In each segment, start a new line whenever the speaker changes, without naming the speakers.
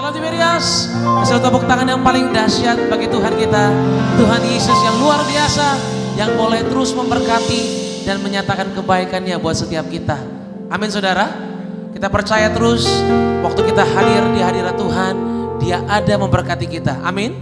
Kalau Tiberias, kasih tepuk tangan yang paling dahsyat bagi Tuhan kita. Tuhan Yesus yang luar biasa, yang boleh terus memberkati dan menyatakan kebaikannya buat setiap kita. Amin saudara. Kita percaya terus waktu kita hadir di hadirat Tuhan, Dia ada memberkati kita. Amin.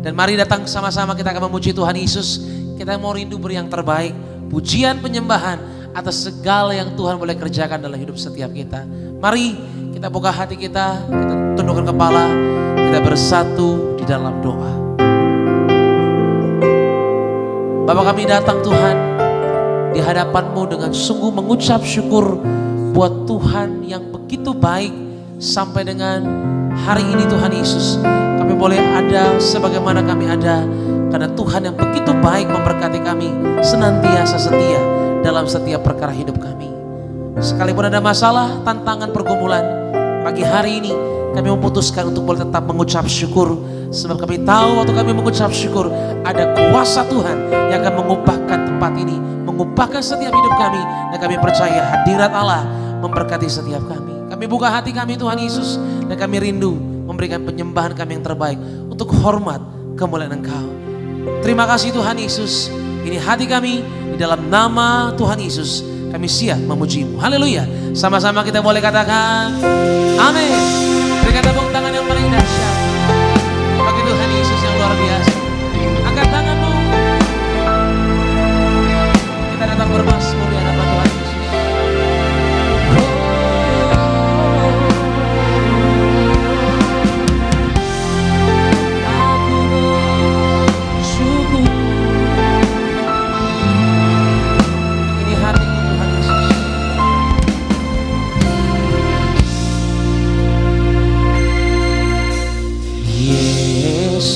Dan mari datang sama-sama kita akan memuji Tuhan Yesus. Kita mau rindu beri yang terbaik, pujian penyembahan atas segala yang Tuhan boleh kerjakan dalam hidup setiap kita. Mari kita buka hati kita tundukkan kepala, kita bersatu di dalam doa. Bapa kami datang Tuhan di hadapan-Mu dengan sungguh mengucap syukur buat Tuhan yang begitu baik sampai dengan hari ini Tuhan Yesus. Kami boleh ada sebagaimana kami ada karena Tuhan yang begitu baik memberkati kami senantiasa setia dalam setiap perkara hidup kami. Sekalipun ada masalah, tantangan, pergumulan, pagi hari ini kami memutuskan untuk boleh tetap mengucap syukur. Sebab kami tahu waktu kami mengucap syukur ada kuasa Tuhan yang akan mengubahkan tempat ini, mengubahkan setiap hidup kami. Dan kami percaya hadirat Allah memberkati setiap kami. Kami buka hati kami Tuhan Yesus dan kami rindu memberikan penyembahan kami yang terbaik untuk hormat kemuliaan Engkau. Terima kasih Tuhan Yesus. Ini hati kami di dalam nama Tuhan Yesus. Kami siap memuji-Mu. Haleluya. Sama-sama kita boleh katakan amin. Berikan tepuk tangan yang paling dahsyat bagi Tuhan Yesus yang luar biasa. Angkat tanganmu. Kita datang bermasmur di hadapan Tuhan Yesus.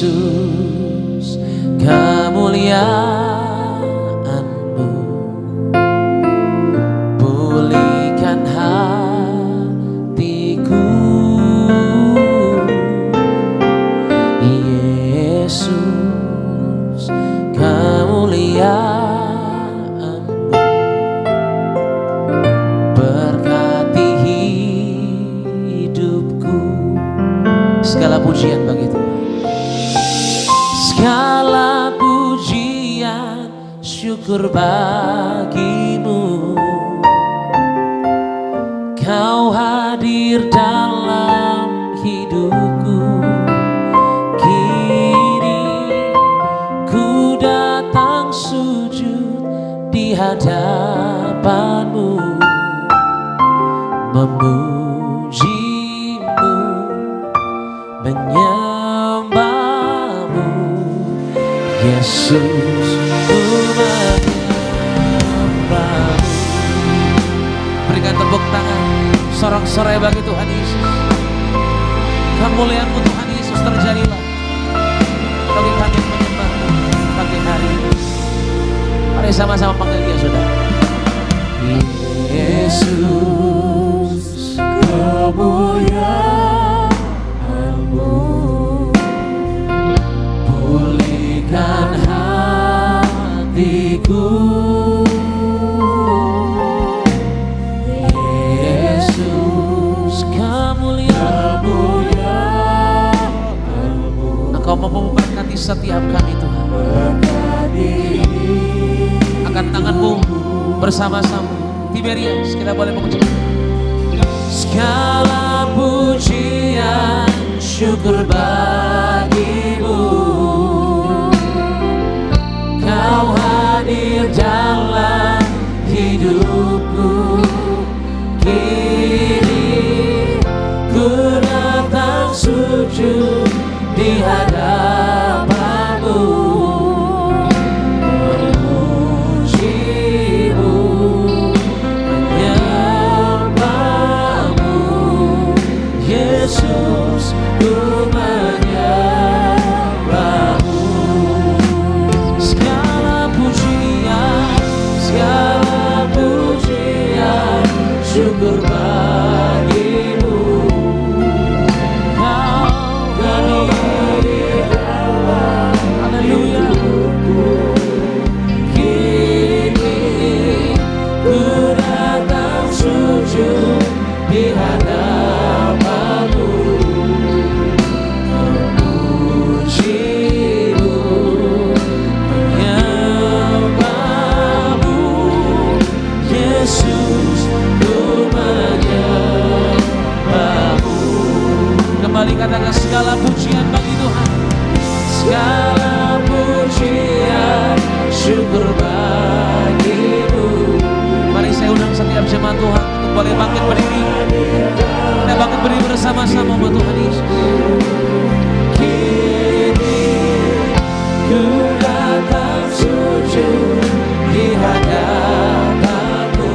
Yesus, kemuliaan-Mu pulihkan hatiku. Yesus, kemuliaan-Mu berkati hidupku. Segala pujian bagi Tuhan. Segala pujian syukur bagimu. Kau hadir dalam hidupku. Kini ku datang sujud di hadapan-Mu, memuji-Mu, menyembah-Mu. Yesus, ku menyembah-Mu. Berikan tepuk tangan sorak-sorai bagi Tuhan Yesus. Kemuliaan-Mu Tuhan Yesus terjadilah bagi kami yang menyembah-Mu pagi hari ini. Mari sama-sama panggil Dia saudara. Yesus, kemuliaan-Mu pulihkan hatiku. Yesus, kemuliaan-Mu Engkau mau memberkati setiap kami Tuhan. Angkat tanganmu bersama-sama. Tiberias, kita boleh mengucapkan segala pujian syukur bagi-Mu. Kau hadir dalam hidupku. Kini ku datang sujud di hadapan-Mu, memuji-Mu, menyembah-Mu. Yesus, ku menyembah-Mu. Segala pujian syukur bagi-Mu. Kau hadir dalam haleluya. Kini ku datang sujud di hadapan-Mu, kembali katakan segala pujian bagi Tuhan. Segala pujian syukur bagimu. Mari saya undang setiap jemaat Tuhan untuk boleh bangkit berdiri. Kita bangkit berdiri bersama-sama buat Tuhan Yesus. Kini ku datang sujud di hadapanmu,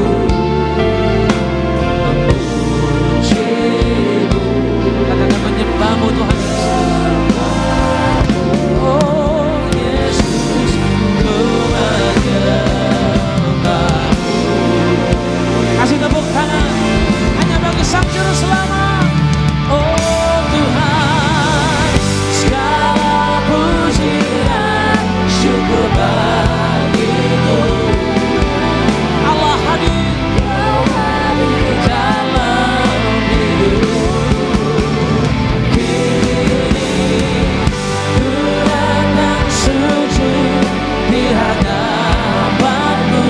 memujimu, katakan menyembahmu Tuhan Yesus. Oh Yesus, ku menyembahmu. Kasih tepuk tangan hanya bagi Sang Juru Selamat. Oh Tuhan, segala pujian syukur bagimu. Allah hadir dalam hidup. Kini ku datang sujud di hadapanmu,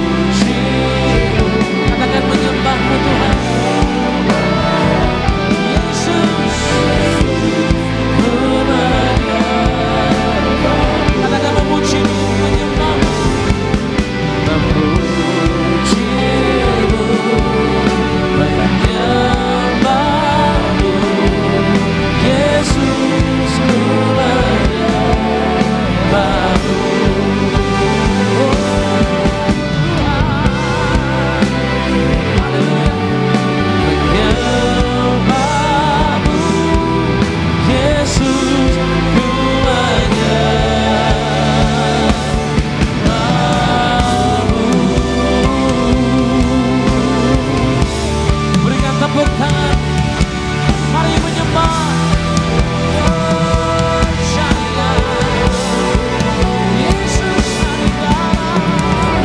memujimu, katakan menyembahmu Tuhan. Yesus, ku menyembah, katakan memujimu, menyembahmu, memujimu, menyembahmu. Yesus, ku menyembahmu. Oh menyembahmu. Yesus, ku menyembahmu. Berikan tepuk tangan, mari menyembah. Percaya Yesus ada dalam hidupku.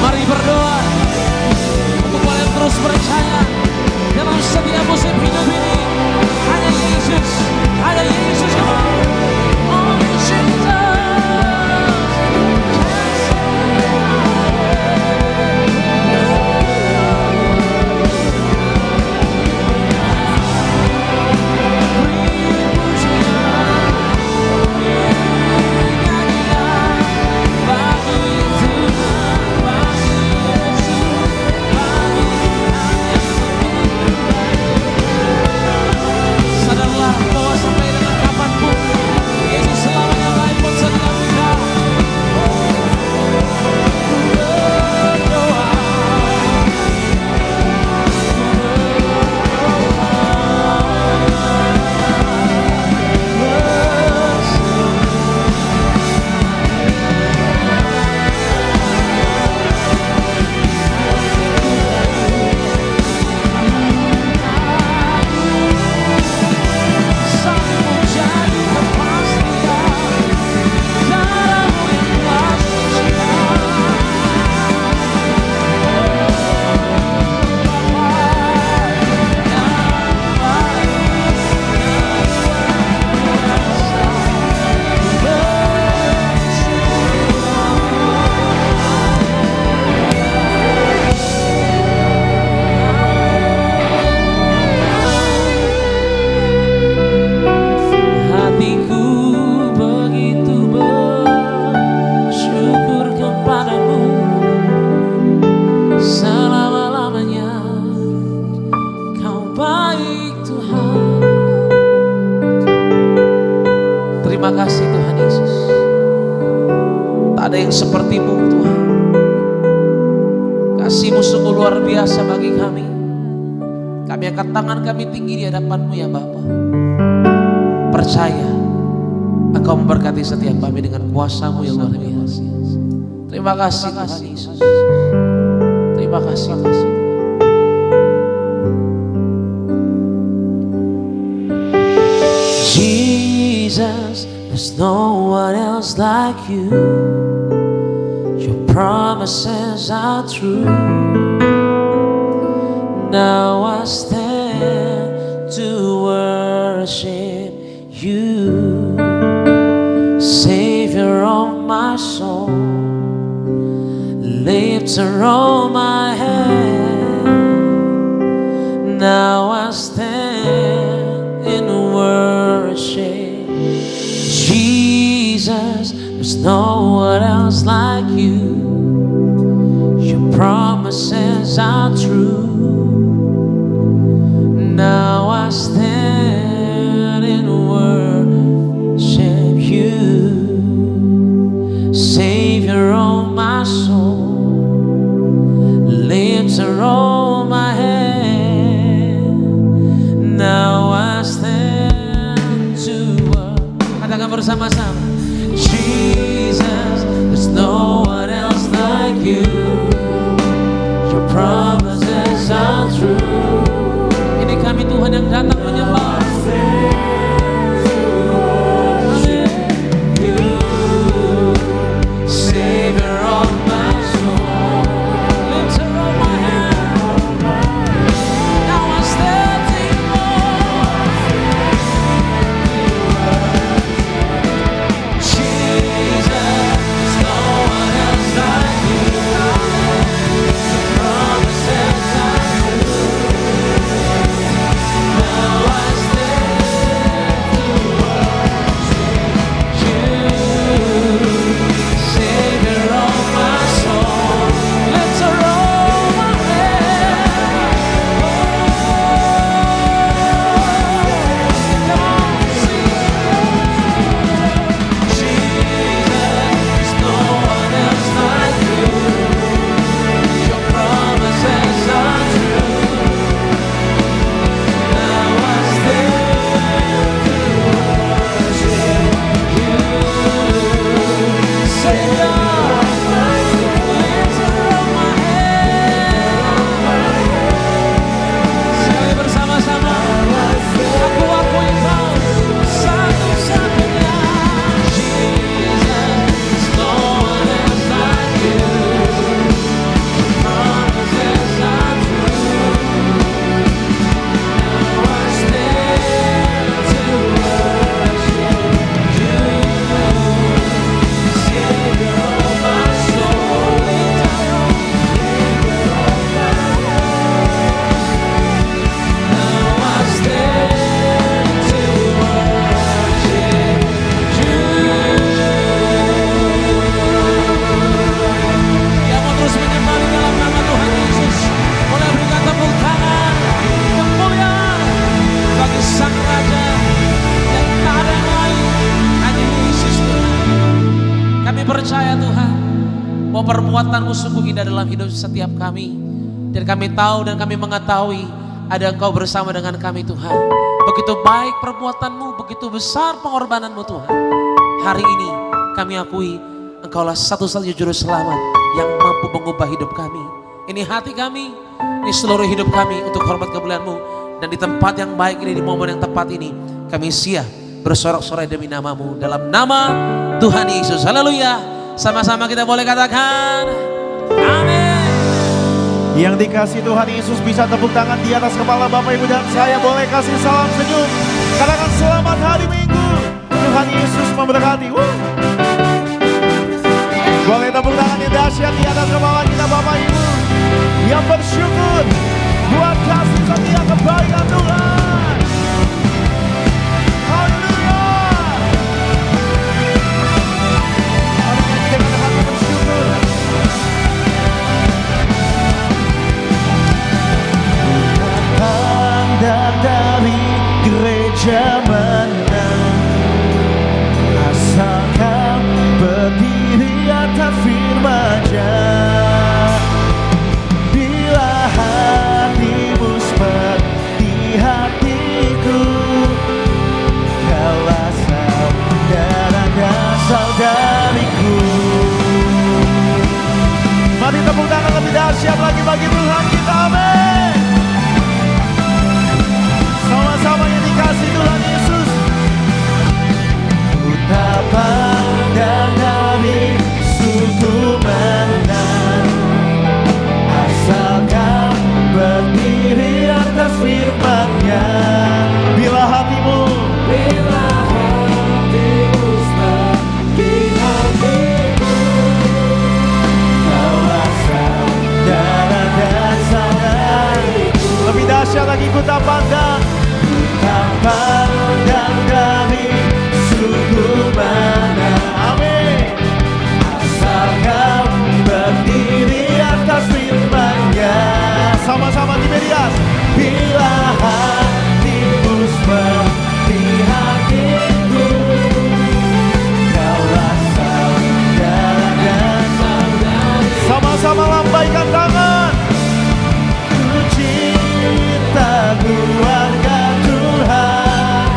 Mari berdoa untuk boleh terus percaya dalam setiap musim hidup ini. Hanya Yesus, hanya Yesus yang mau. Oh Jesus, sadarlah bahwa sampai dengan kapanpun Yesus selamanya baik buat setiap kita. Berdoa, sanggup jadi kepastian daramu yang telah sucikan. Hatiku begitu bersyukur kepadamu selama-lamanya. Kau baik Tuhan. Terima kasih Tuhan Yesus. Tak ada yang sepertimu Tuhan. Kasih-Mu sungguh luar biasa bagi kami. Kami angkat tangan kami tinggi di hadapan-Mu ya Bapa. Percaya Engkau Engkau memberkati setiap kami dengan kuasa-Mu yang luar biasa. Terima kasih Tuhan Yesus. Terima kasih Tuhan. Jesus, there's no one else like you. Your promises are true. Now I stand to worship you, Savior of my soul, lifter of my head. Now I stand in worship. Jesus, there's no one else like you. Your promises are true. Now I stand in worship you, Savior of my soul, lifter of my head. Now I stand to katakan bersama-sama. Jesus, there's no one else like you. Your promises are true. Ini kami Tuhan yang datang menyembah. Percaya Tuhan bahwa perbuatan-Mu sungguh indah dalam hidup setiap kami, dan kami tahu dan kami mengetahui ada Engkau bersama dengan kami Tuhan. Begitu baik perbuatan-Mu, begitu besar pengorbanan-Mu Tuhan. Hari ini kami akui Engkaulah satu-satunya juru selamat yang mampu mengubah hidup kami. Ini hati kami, ini seluruh hidup kami untuk hormat kemuliaan-Mu. Dan di tempat yang baik ini, di momen yang tepat ini, kami siap bersorak-sorai demi nama-Mu, dalam nama Tuhan Yesus. Haleluya. Sama-sama kita boleh katakan amin.
Yang dikasih Tuhan Yesus bisa tepuk tangan di atas kepala Bapak Ibu dan saya boleh kasih salam senyum. Katakan selamat hari Minggu. Tuhan Yesus memberkati. Boleh tepuk tangan yang dahsyat di atas kepala kita Bapak Ibu yang bersyukur buat kasih setia kebaikan Tuhan. Haleluya. Mari nyanyi dengan hati bersyukur. Datang dari gereja mana, asalkan berdiri atas firman-Nya. Bila hatimu seperti hati dahsyat lagi bagi Tuhan kita, amin. Sama-sama yang dikasih Tuhan Yesus. Ku tak pandang dari suku mana, asalkan berdiri atas firman-Nya. Bila hatimu seperti hatiku, kaulah saudara dan saudariku. Lebih dahsyat lagi, ku tak pandang dari suku mana, amin, asalkan berdiri atas firman-Nya. Sama-sama di Medias. Bila hatimu seperti hatiku, kaulah saudara dan saudari. Sama-sama lambaikan tangan. Ku cinta keluarga Tuhan,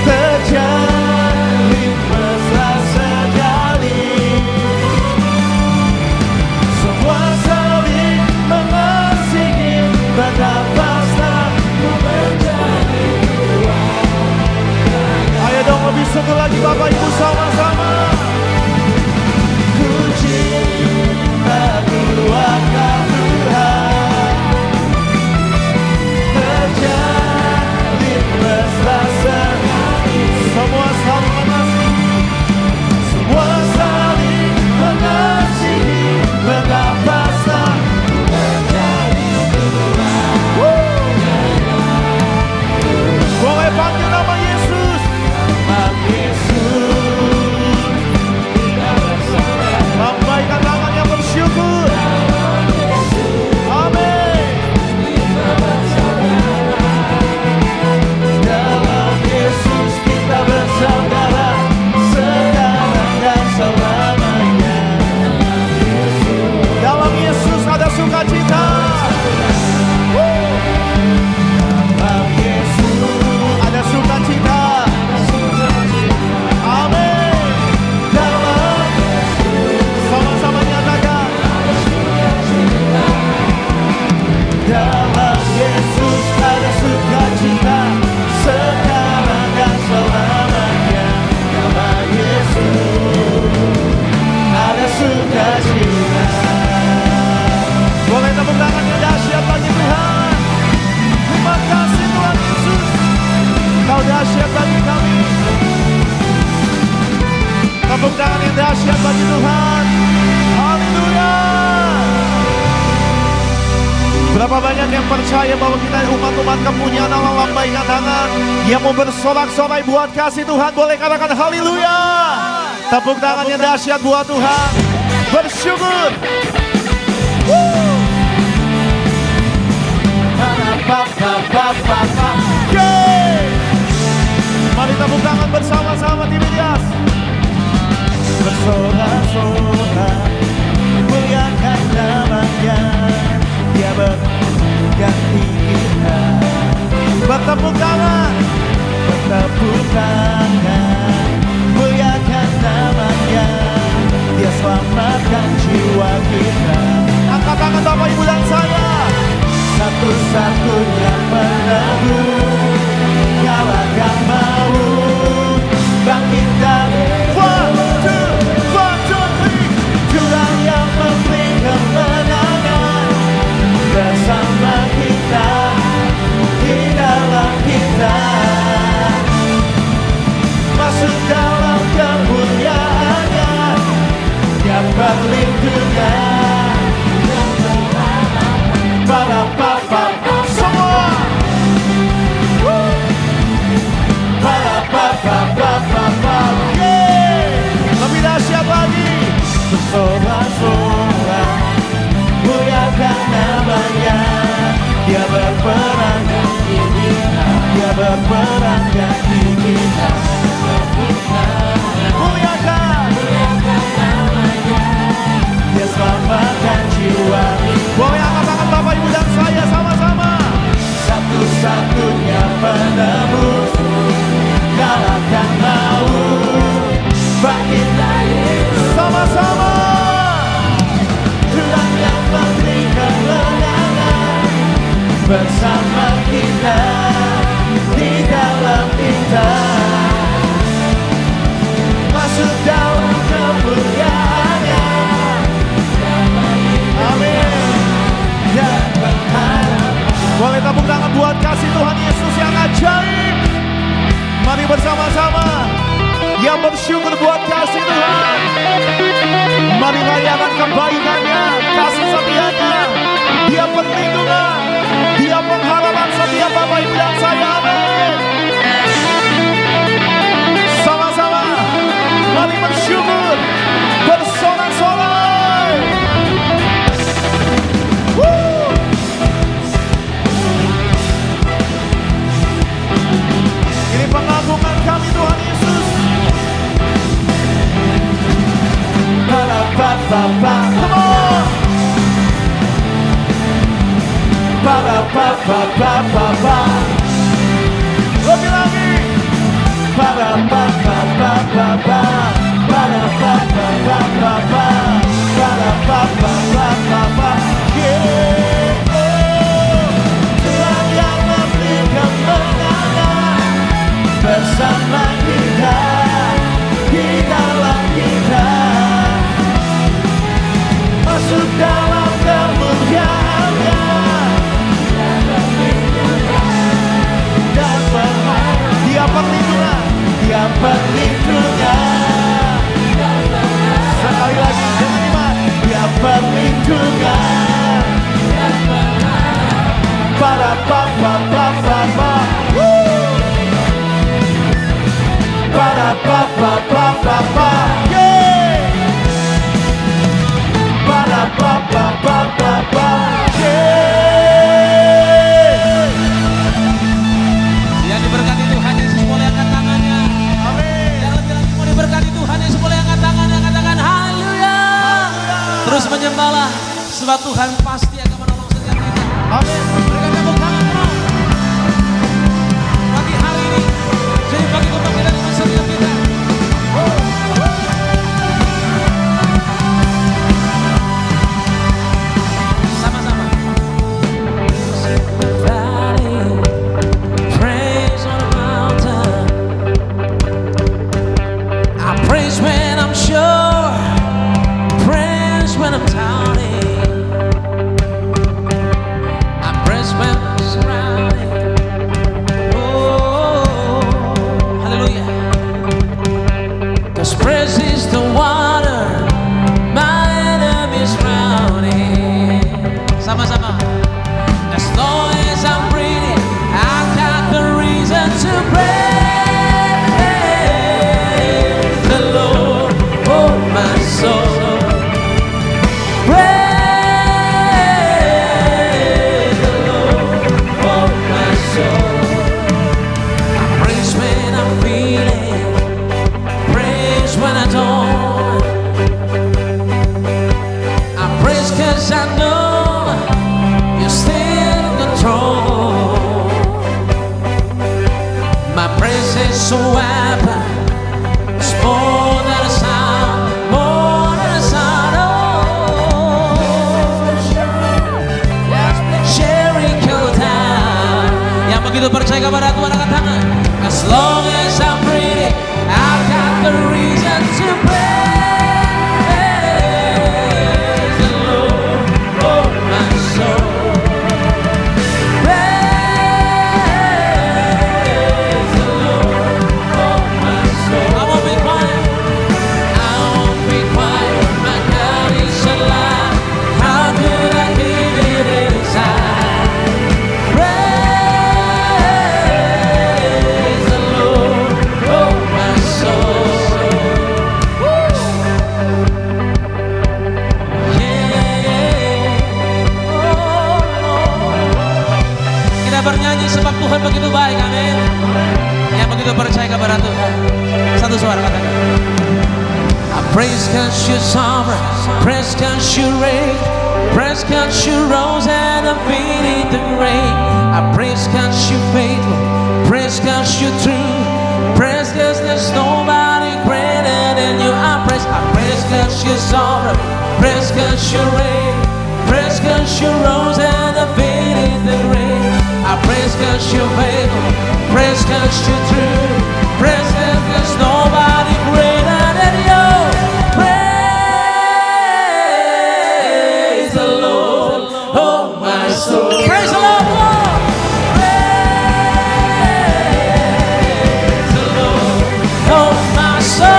terjalin mesra sekali. Semua saling mengasihi, betapa senangku menjadi keluarga. Ayo dong lebih sungguh lagi Bapak Ibu sama-sama. Ku cinta keluarga Tuhan, terjalin mesra sekali. Semua saling mengasihi, semua saling mengasihi, betapa senangku menjadi keluarga. Boleh panggil nama Yesus, nama Yesus. Lambaikan tangan yang bersyukur. Amin. Dalam Yesus kita bersaudara, sekarang dan selamanya. Dalam Yesus ada sukacita. Dalam Yesus ada sukacita. Amin. Dalam sama-sama nyatakan. Dalam Yesus ada sukacita, sekarang dan selamanya. Dalam Yesus ada sukacita. Boleh tepuk tangan yang dahsyat bagi Tuhan. Terima kasih Tuhan Yesus, Kau dahsyat bagi kami. Tepuk tangan yang dahsyat bagi Tuhan. Haleluya. Berapa banyak yang percaya bahwa kita umat-umat kepunyaan Allah? Lambaikan tangan. Yang mau bersorak-sorai buat kasih Tuhan, boleh katakan haleluya. Tepuk tangan yang dahsyat buat Tuhan. Bersyukur. Mari tepuk tangan bersama-sama di Medias. Bersorak-sorak muliakan nama-Nya, Dia berganti kita. Bertepuk tangan muliakan nama-Nya, Dia selamatkan jiwa kita. Angkat tangan Bapak Ibu dan saya. Satu-satunya penebus, kalahkan maut, bangkit Diam bersyukur buat kasih Tuhan. Mari rayakan kebaikannya, kasih setianya. Dia perlindungan, dia pengharapan setiap Bapak Ibu dan saya. Amin. Sama-sama, mari bersyukur, bersorak-sorai. Ini pengagungan kami Tuhan Yesus. Ba-da-ba-ba-ba. Come on. Ba-da-ba-ba-ba-ba. Lebih lagi. Ba-da-ba-ba-ba-ba. Ba-da-ba-ba-ba-ba. Ba-da-ba-ba-ba-ba. Tuhan yang memberikan kemenangan bersama kita, di dalam kita, masuk dalam kemuliaan-Nya dan Dia perlindungan, Dia perlindungan. Sekali lagi dengan iman, Dia perlindungan. Para pa-pa-pa-pa-pa. Para pa-pa-pa-pa-pa. Yeah. Para pa-pa-pa-pa-pa. Yeah.
Yang diberkati Tuhan Yesus boleh angkat tangannya.
Amin.
Yang lagi mau diberkati Tuhan Yesus boleh angkat tangannya, katakan haleluya. Terus menyembahlah, sebab Tuhan pasti akan menolong setiap kita.
Amin.
Berikan tepuk tangan terus. Pagi hari ini jadi pagi kebangkitan iman setiap kita. Sama-sama. Praise on the mountain. I praise when I'm sure. Praise when I'm doubting. I praise when I'm surrounded. Oh, hallelujah. 'Cause praise is the water my enemies drowning. Sama-sama. As long as I'm breathing, I've got the reason to praise the Lord, oh my soul. Praise the Lord, oh my soul. I praise when I'm feeling, praise when I don't. I praise 'cause I know you're still in control. My praise is a weapon. It's more than a sound, more than a sound. Oh, Jericho down. Yang begitu percaya kepada Tuhan angkat tangan. As long as I'm breathing, I've got the reason to praise the Lord, oh my soul. Praise the Lord, oh my soul. I won't be quiet. I won't be quiet. My God is alive. How could I keep it inside? Praise the Lord, oh my soul. Woo! Yeah. Oh. Kita bernyanyi sebab Tuhan begitu baik, amin. Yang begitu percaya kepada Tuhan, satu suara katakan. I praise 'cause you're sovereign, praise 'cause you reign, praise 'cause you rose and defeated the grave. I praise 'cause you're faithful, praise 'cause you're true, praise 'cause there's nobody greater than you. I praise 'cause you're sovereign, praise 'cause you reign, praise 'cause you rose and defeated the grave. I praise 'cause you're faithful, praise 'cause you're true, praise 'cause there's nobody greater than you. Praise the Lord, oh my soul. Praise the Lord, Lord. Praise the Lord, oh my soul.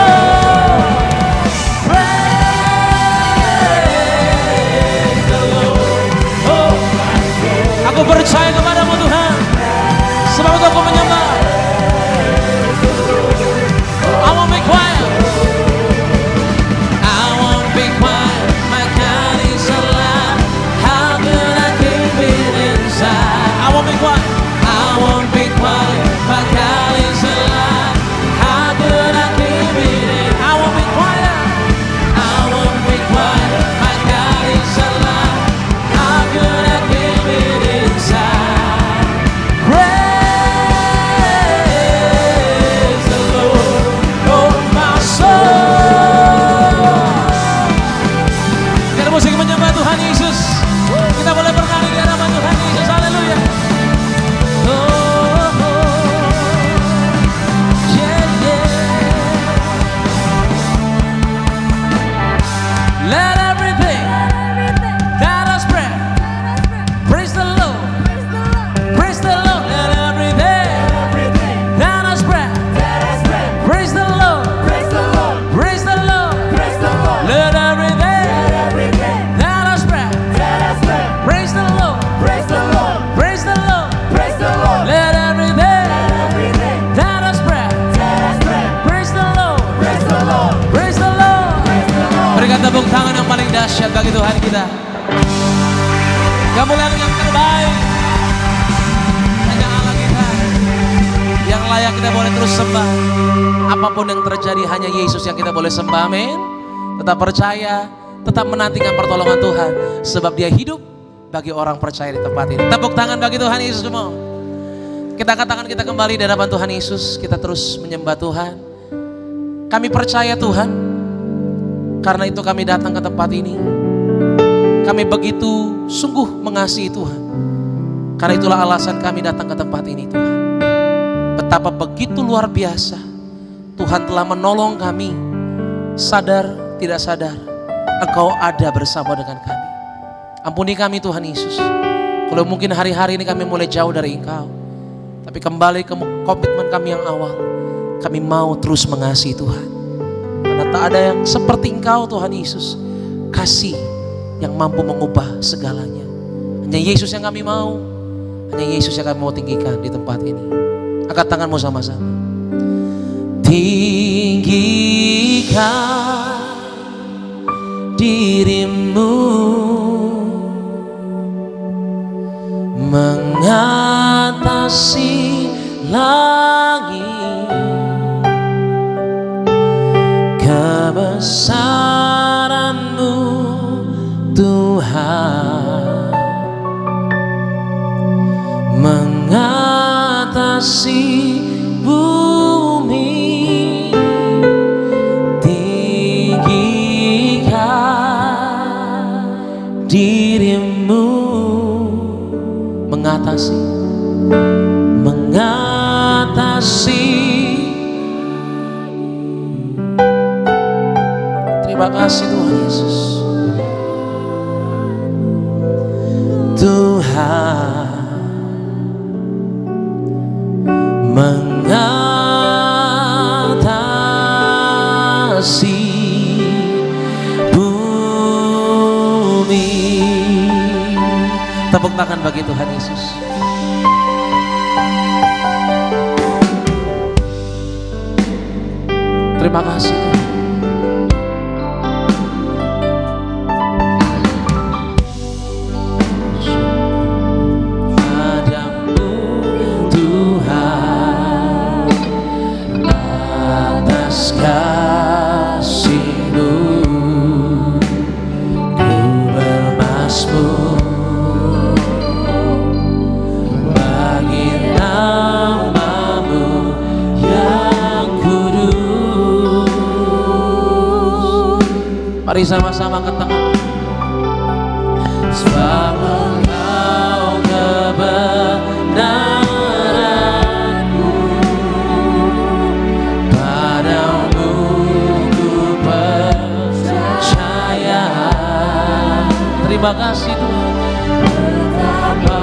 Tepuk tangan yang paling dahsyat bagi Tuhan kita. Kemuliaan yang terbaik hanya Allah kita yang layak kita boleh terus sembah. Apapun yang terjadi hanya Yesus yang kita boleh sembah. Amin. Tetap percaya, tetap menantikan pertolongan Tuhan, sebab Dia hidup bagi orang percaya di tempat ini. Tepuk tangan bagi Tuhan Yesus semua. Kita angkat tangan kita kembali di hadapan Tuhan Yesus. Kita terus menyembah Tuhan. Kami percaya Tuhan, karena itu kami datang ke tempat ini. Kami begitu sungguh mengasihi Tuhan. Karena itulah alasan kami datang ke tempat ini Tuhan. Betapa begitu luar biasa Tuhan telah menolong kami. Sadar tidak sadar Engkau ada bersama dengan kami. Ampuni kami Tuhan Yesus. Kalau mungkin hari-hari ini kami mulai jauh dari Engkau, tapi kembali ke komitmen kami yang awal. Kami mau terus mengasihi Tuhan. Karena tak ada yang seperti Engkau Tuhan Yesus. Kasih yang mampu mengubah segalanya. Hanya Yesus yang kami mau. Hanya Yesus yang kami mau tinggikan di tempat ini. Angkat tanganmu sama-sama. Tinggikan dirimu, mengatasi langit, kebesaran-Mu Tuhan, mengatasi bumi. Tinggikan dirimu, mengatasi terima kasih Tuhan Yesus. Tuhan mengatasi bumi. Tepuk tangan bagi Tuhan Yesus. Terima kasih Tuhan. Padamu Tuhan, atas kasih-Mu ku bermazmur bagi nama-Mu yang kudus. Mari sama-sama angkat tangan. Sebab Engkau kebenaran-Ku, padamu ku percaya. Terima kasih Tuhan. Betapa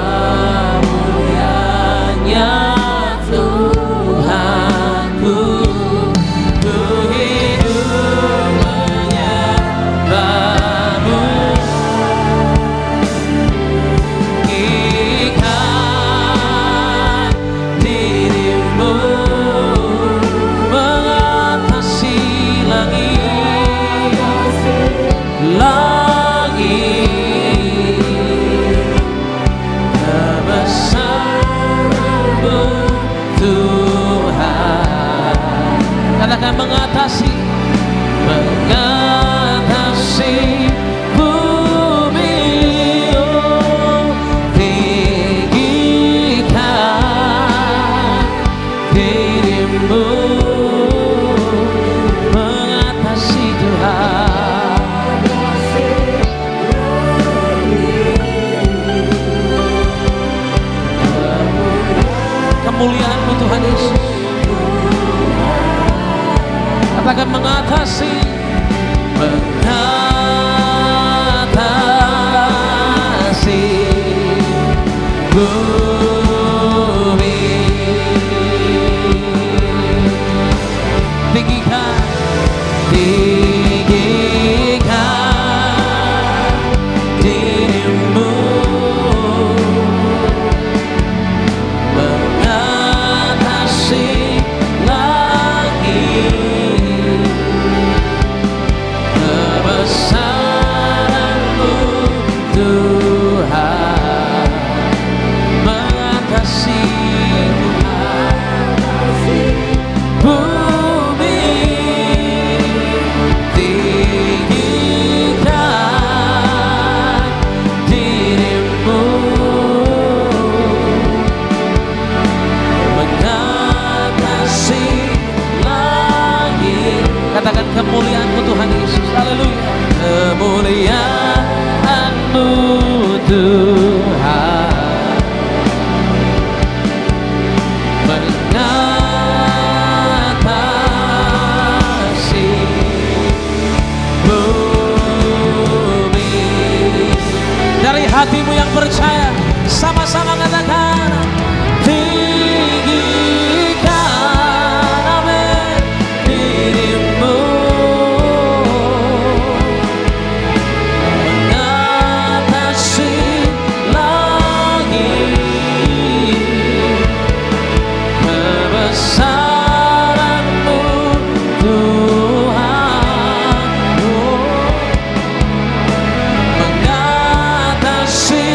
mulianya Tuhanku, ku hidup menyembah-Mu. Tinggikan dirimu, mengatasi langit, kebesaran-Mu Tuhan. Katakan mengatasi bumi. Oh, tinggikan dirimu, mengatasi Tuhan. Kemuliaan-Mu Tuhan Yesus. Katakan mengatasi bumi. Tinggikan dirimu, mengatasi langit, kebesaran Katakan kemuliaan-Mu Tuhan Yesus. Haleluya. Kemuliaan-Mu Tuhan mengatasi bumi. Dari hatimu yang percaya, sama-sama katakan, tinggikan amin dirimu, mengatasi langit, kebesaran-Mu Tuhan, mengatasi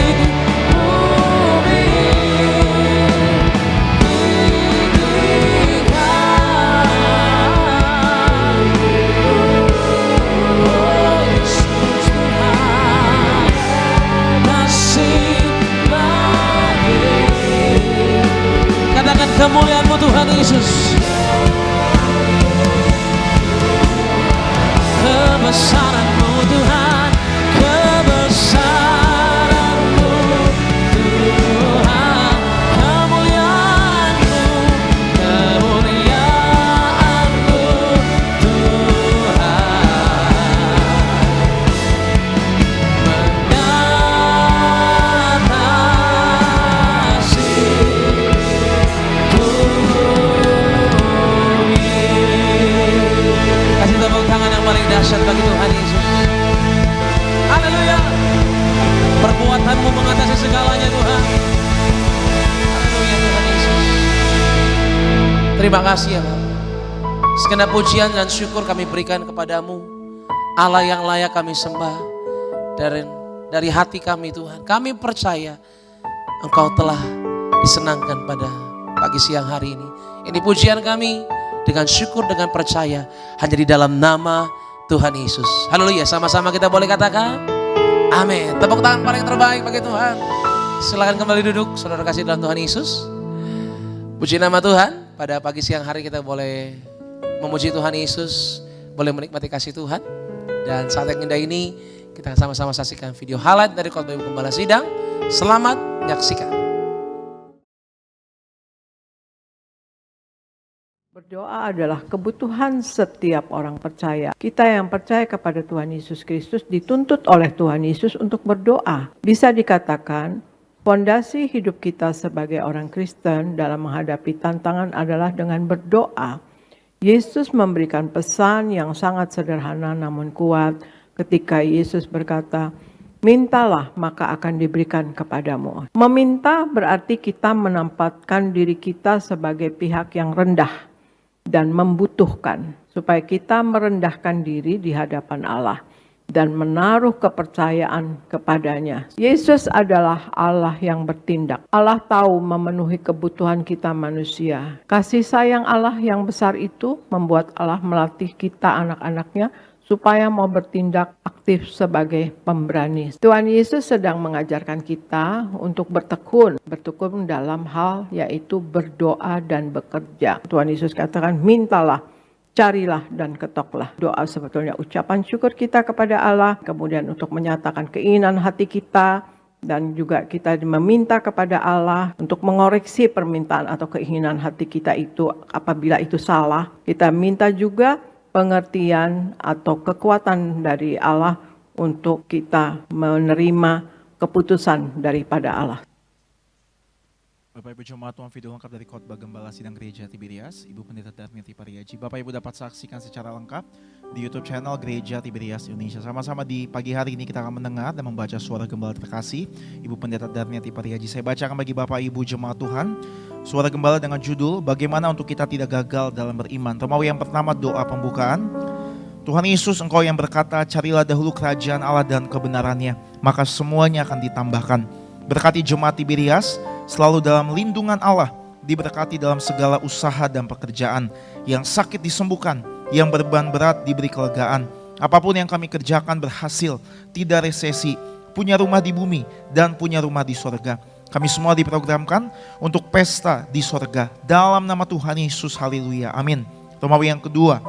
bumi. Katakan kemuliaan-Mu Tuhan Yesus. Kebesaran-Mu Tuhan, kebesaran-Mu Tuhan, kemuliaan-Mu, kemuliaan-Mu Tuhan, mengatasi bumi. Kasih tepuk tangan yang paling dahsyat bagi Tuhan Yesus. Haleluya. Perbuatan-Mu mengatasi segalanya Tuhan. Haleluya Tuhan Yesus. Terima kasih ya Bapak. Segenap pujian dan syukur kami berikan kepadamu, Allah yang layak kami sembah. Dari hati kami Tuhan, kami percaya Engkau telah disenangkan pada pagi siang hari ini. Ini pujian kami dengan syukur, dengan percaya, hanya di dalam nama Tuhan Yesus. Haleluya, sama-sama kita boleh katakan amin. Tepuk tangan paling terbaik bagi Tuhan. Silakan kembali duduk, saudara kasih dalam Tuhan Yesus. Puji nama Tuhan, pada pagi siang hari kita boleh memuji Tuhan Yesus, boleh menikmati kasih Tuhan. Dan saat yang indah ini kita sama-sama saksikan video highlight dari khotbah Ibu Gembala Sidang. Selamat menyaksikan.
Berdoa adalah kebutuhan setiap orang percaya. Kita yang percaya kepada Tuhan Yesus Kristus dituntut oleh Tuhan Yesus untuk berdoa. Bisa dikatakan, fondasi hidup kita sebagai orang Kristen dalam menghadapi tantangan adalah dengan berdoa. Yesus memberikan pesan yang sangat sederhana namun kuat ketika Yesus berkata, mintalah maka akan diberikan kepadamu. Meminta berarti kita menempatkan diri kita sebagai pihak yang rendah dan membutuhkan, supaya kita merendahkan diri di hadapan Allah dan menaruh kepercayaan kepadanya. Yesus adalah Allah yang bertindak. Allah tahu memenuhi kebutuhan kita manusia. Kasih sayang Allah yang besar itu membuat Allah melatih kita anak-anaknya supaya mau bertindak aktif sebagai pemberani. Tuhan Yesus sedang mengajarkan kita untuk bertekun dalam hal yaitu berdoa dan bekerja. Tuhan Yesus katakan, mintalah, carilah dan ketoklah. Doa sebetulnya ucapan syukur kita kepada Allah, kemudian untuk menyatakan keinginan hati kita, dan juga kita meminta kepada Allah untuk mengoreksi permintaan atau keinginan hati kita itu apabila itu salah. Kita minta juga pengertian atau kekuatan dari Allah untuk kita menerima keputusan daripada Allah.
Bapak Ibu Jemaat Tuhan, video lengkap dari khotbah Gembala Sidang Gereja Tiberias, Ibu Pendeta Darmiati Pariaji. Bapak Ibu dapat saksikan secara lengkap di YouTube channel Gereja Tiberias Indonesia. Sama-sama di pagi hari ini kita akan mendengar dan membaca suara Gembala terkasih, Ibu Pendeta Darmiati Pariaji. Saya bacakan bagi Bapak Ibu Jemaat Tuhan, suara Gembala dengan judul, Bagaimana untuk kita tidak gagal dalam beriman. Romawi yang pertama, doa pembukaan. Tuhan Yesus, Engkau yang berkata, carilah dahulu kerajaan Allah dan kebenarannya, maka semuanya akan ditambahkan. Berkati Jemaat Tiberias, selalu dalam lindungan Allah, diberkati dalam segala usaha dan pekerjaan, yang sakit disembuhkan, yang beban berat diberi kelegaan. Apapun yang kami kerjakan berhasil, tidak resesi, punya rumah di bumi dan punya rumah di sorga. Kami semua diprogramkan untuk pesta di sorga, dalam nama Tuhan Yesus, haleluya, amin. Romawi yang kedua,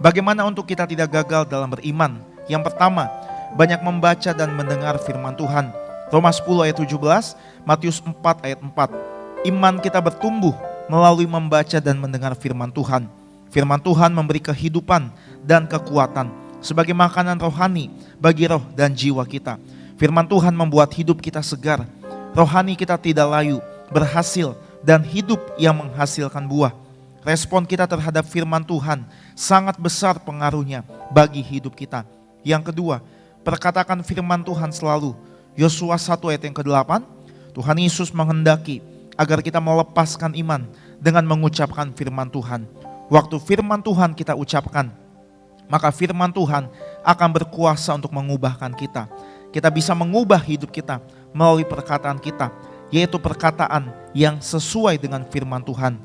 Bagaimana untuk kita tidak gagal dalam beriman? Yang pertama, banyak membaca dan mendengar firman Tuhan. Roma 10 ayat 17, Matius 4 ayat 4. Iman kita bertumbuh melalui membaca dan mendengar firman Tuhan. Firman Tuhan memberi kehidupan dan kekuatan sebagai makanan rohani bagi roh dan jiwa kita. Firman Tuhan membuat hidup kita segar. Rohani kita tidak layu, berhasil, dan hidup yang menghasilkan buah. Respon kita terhadap firman Tuhan sangat besar pengaruhnya bagi hidup kita. Yang kedua, perkatakan firman Tuhan selalu. Yosua 1 ayat yang ke-8, Tuhan Yesus menghendaki agar kita melepaskan iman dengan mengucapkan firman Tuhan. Waktu firman Tuhan kita ucapkan, maka firman Tuhan akan berkuasa untuk mengubahkan kita. Kita bisa mengubah hidup kita melalui perkataan kita, yaitu perkataan yang sesuai dengan firman Tuhan.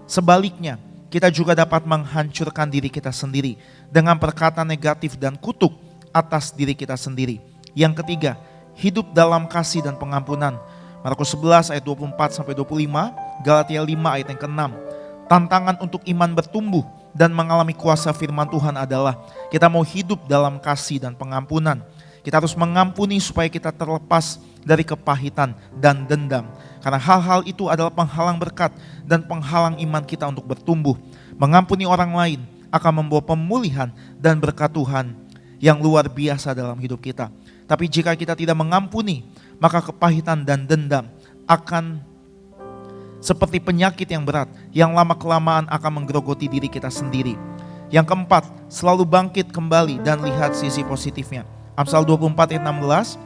Sebaliknya, kita juga dapat menghancurkan diri kita sendiri dengan perkataan negatif dan kutuk atas diri kita sendiri. Yang ketiga, hidup dalam kasih dan pengampunan. Markus 11 ayat 24-25, Galatia 5 ayat yang ke-6. Tantangan untuk iman bertumbuh dan mengalami kuasa firman Tuhan adalah kita mau hidup dalam kasih dan pengampunan. Kita harus mengampuni supaya kita terlepas dari kepahitan dan dendam. Karena hal-hal itu adalah penghalang berkat dan penghalang iman kita untuk bertumbuh. Mengampuni orang lain akan membawa pemulihan dan berkat Tuhan yang luar biasa dalam hidup kita. Tapi jika kita tidak mengampuni, maka kepahitan dan dendam akan seperti penyakit yang berat, yang lama-kelamaan akan menggerogoti diri kita sendiri. Yang keempat, selalu bangkit kembali dan lihat sisi positifnya. Amsal 24 ayat 16,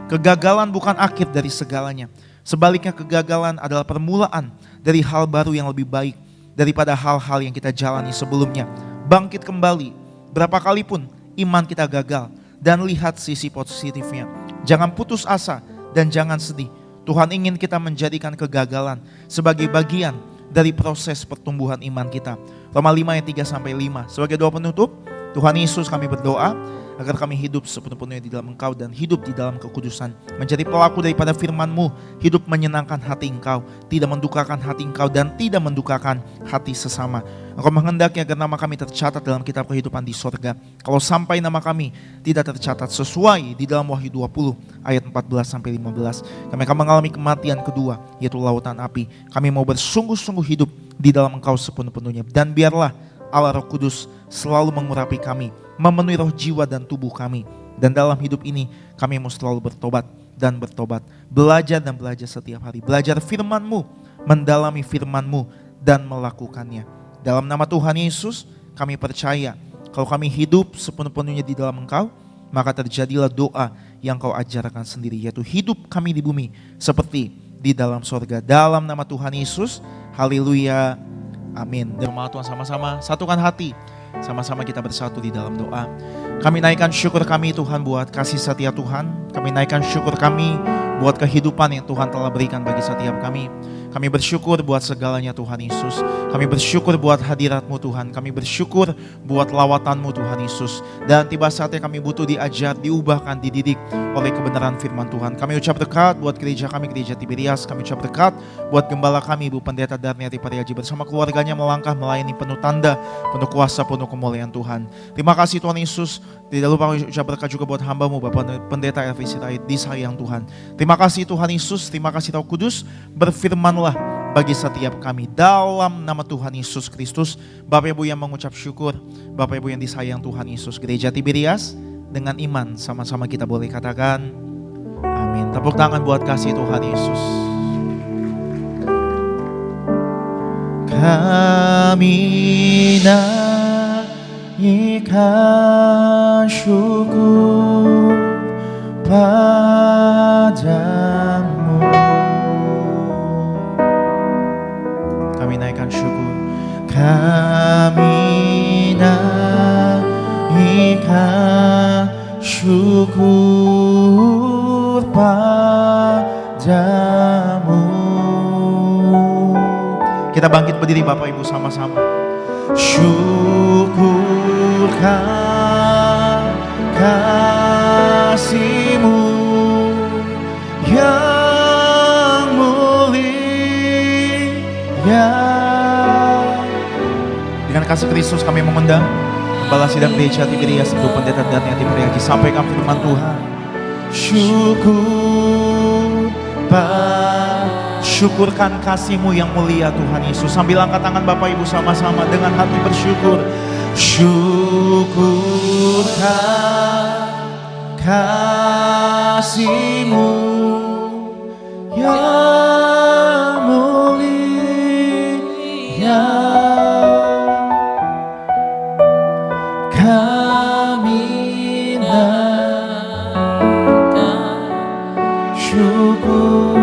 kegagalan bukan akhir dari segalanya. Sebaliknya kegagalan adalah permulaan dari hal baru yang lebih baik daripada hal-hal yang kita jalani sebelumnya. Bangkit kembali, berapa kali pun iman kita gagal, dan lihat sisi positifnya. Jangan putus asa dan jangan sedih. Tuhan ingin kita menjadikan kegagalan sebagai bagian dari proses pertumbuhan iman kita. Roma 5 ayat 3-5. Sebagai doa penutup, Tuhan Yesus kami berdoa agar kami hidup sepenuh-penuhnya di dalam Engkau dan hidup di dalam kekudusan. Menjadi pelaku daripada firman-Mu, hidup menyenangkan hati Engkau, tidak mendukakan hati Engkau dan tidak mendukakan hati sesama. Engkau menghendaki agar nama kami tercatat dalam kitab kehidupan di sorga. Kalau sampai nama kami tidak tercatat sesuai di dalam Wahyu 20 ayat 14-15, kami akan mengalami kematian kedua, yaitu lautan api. Kami mau bersungguh-sungguh hidup di dalam Engkau sepenuh-penuhnya. Dan biarlah Allah Roh Kudus selalu mengurapi kami, memenuhi roh, jiwa, dan tubuh kami. Dan dalam hidup ini kami mau selalu bertobat dan bertobat. Belajar dan belajar setiap hari. Belajar firman-Mu, mendalami firman-Mu, dan melakukannya. Dalam nama Tuhan Yesus kami percaya kalau kami hidup sepenuh-penuhnya di dalam Engkau, maka terjadilah doa yang Kau ajarkan sendiri, yaitu hidup kami di bumi seperti di dalam sorga. Dalam nama Tuhan Yesus, haleluya, amin. Dan Tuhan sama-sama satukan hati, sama-sama kita bersatu di dalam doa. Kami naikkan syukur kami Tuhan buat kasih setia Tuhan. Kami naikkan syukur kami buat kehidupan yang Tuhan telah berikan bagi setiap kami. Kami bersyukur buat segalanya Tuhan Yesus. Kami bersyukur buat hadirat-Mu Tuhan. Kami bersyukur buat lawatan-Mu Tuhan Yesus. Dan tiba saatnya kami butuh diajar, diubahkan, dididik oleh kebenaran firman Tuhan. Kami ucap berkat buat gereja kami, Gereja Tiberias. Kami ucap berkat buat gembala kami, Ibu Pendeta Darniati Pariaji, bersama keluarganya melangkah melayani penuh tanda, penuh kuasa, penuh kemuliaan Tuhan. Terima kasih Tuhan Yesus. Tidak lupa ucap berkat juga buat hamba-Mu, Bapak Pendeta Elvi Sirait, disayang Tuhan. Terima kasih Tuhan Yesus, terima kasih Roh Kudus, berfirmanlah bagi setiap kami dalam nama Tuhan Yesus Kristus. Bapak Ibu yang mengucap syukur, Bapak Ibu yang disayang Tuhan Yesus, Gereja Tiberias dengan iman sama-sama kita boleh katakan amin. Tepuk tangan buat kasih Tuhan Yesus. Kami naikkan syukur padamu. Kami naikkan syukur. Kami naikkan syukur padamu. Kita bangkit berdiri Bapak Ibu sama-sama. Syukurkan kasih-Mu yang mulia. Dengan kasih Kristus kami mengundang Kepala Sidang Gereja Tiberias, Ibu Pendeta Daniati Priaji, sampaikan firman Tuhan. Syukurkan kasih-Mu yang mulia Tuhan Yesus. Sambil angkat tangan Bapak Ibu sama-sama dengan hati bersyukur. Syukurkan kasih-Mu yang mulia. Kami naikkan syukur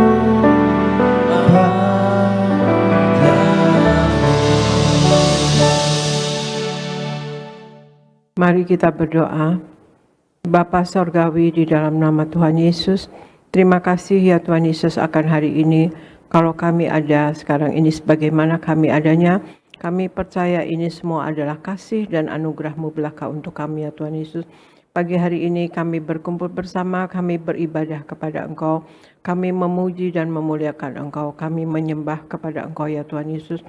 Mari kita berdoa. Bapa Sorgawi, di dalam nama Tuhan Yesus, terima kasih ya Tuhan Yesus akan hari ini. Kalau kami ada sekarang ini sebagaimana kami adanya, kami percaya ini semua adalah kasih dan anugerah-Mu belaka untuk kami ya Tuhan Yesus. Pagi hari ini kami berkumpul bersama, kami beribadah kepada Engkau, kami memuji dan memuliakan Engkau, kami menyembah kepada Engkau ya Tuhan Yesus.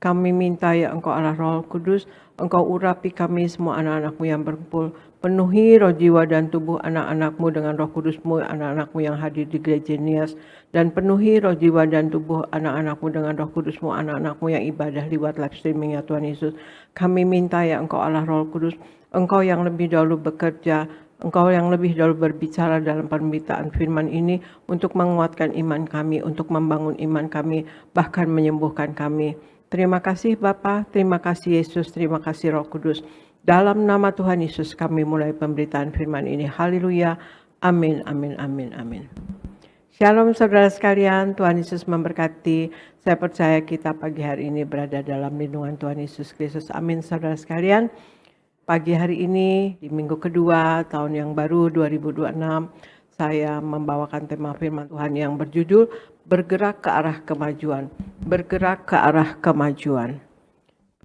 Kami minta ya Engkau Allah Roh Kudus, Engkau urapi kami semua anak-anak-Mu yang berkumpul. Penuhi roh, jiwa, dan tubuh anak-anak-Mu dengan Roh Kudus-Mu, anak-anak-Mu yang hadir di gereja Nias. Dan penuhi roh, jiwa, dan tubuh anak-anak-Mu dengan Roh Kudus-Mu, anak-anak-Mu yang ibadah lewat live streaming ya Tuhan Yesus. Kami minta ya Engkau Allah Roh Kudus, Engkau yang lebih dahulu bekerja, Engkau yang lebih dahulu berbicara dalam pemberitaan firman ini untuk menguatkan iman kami, untuk membangun iman kami, bahkan menyembuhkan kami. Terima kasih Bapa, terima kasih Yesus, terima kasih Roh Kudus. Dalam nama Tuhan Yesus kami mulai pemberitaan firman ini. Haleluya. Amin, amin, amin, amin. Shalom saudara sekalian, Tuhan Yesus memberkati. Saya percaya kita pagi hari ini berada dalam lindungan Tuhan Yesus Kristus. Amin saudara sekalian. Pagi hari ini di minggu kedua tahun yang baru 2026, saya membawakan tema firman Tuhan yang berjudul bergerak ke arah kemajuan. Bergerak ke arah kemajuan.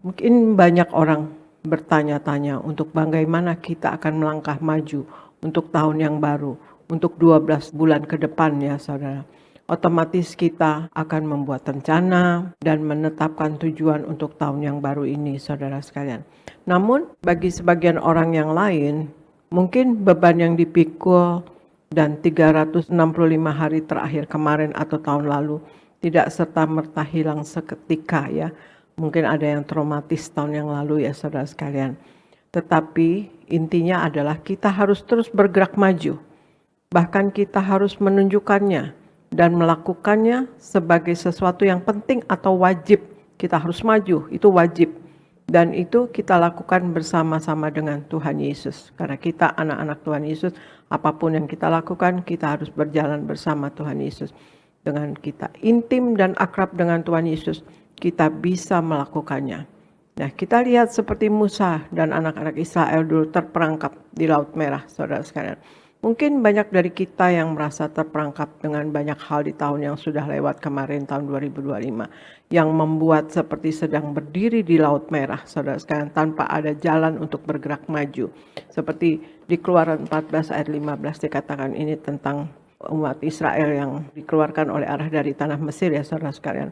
Mungkin banyak orang bertanya-tanya untuk bagaimana kita akan melangkah maju untuk tahun yang baru, untuk 12 bulan ke depan ya saudara. Otomatis kita akan membuat rencana dan menetapkan tujuan untuk tahun yang baru ini saudara sekalian. Namun bagi sebagian orang yang lain, mungkin beban yang dipikul dan 365 hari terakhir kemarin atau tahun lalu tidak serta-merta hilang seketika ya. Mungkin ada yang traumatis tahun yang lalu ya saudara sekalian. Tetapi intinya adalah kita harus terus bergerak maju. Bahkan kita harus menunjukkannya dan melakukannya sebagai sesuatu yang penting atau wajib. Kita harus maju, itu wajib. Dan itu kita lakukan bersama-sama dengan Tuhan Yesus. Karena kita anak-anak Tuhan Yesus, apapun yang kita lakukan, kita harus berjalan bersama Tuhan Yesus. Dengan kita intim dan akrab dengan Tuhan Yesus, kita bisa melakukannya. Nah, kita lihat seperti Musa dan anak-anak Israel dulu terperangkap di Laut Merah, saudara sekalian. Mungkin banyak dari kita yang merasa terperangkap dengan banyak hal di tahun yang sudah lewat kemarin, tahun 2025. Yang membuat seperti sedang berdiri di Laut Merah, saudara sekalian, tanpa ada jalan untuk bergerak maju. Seperti di Keluaran 14 ayat 15 dikatakan ini tentang umat Israel yang dikeluarkan oleh arah dari tanah Mesir ya saudara sekalian.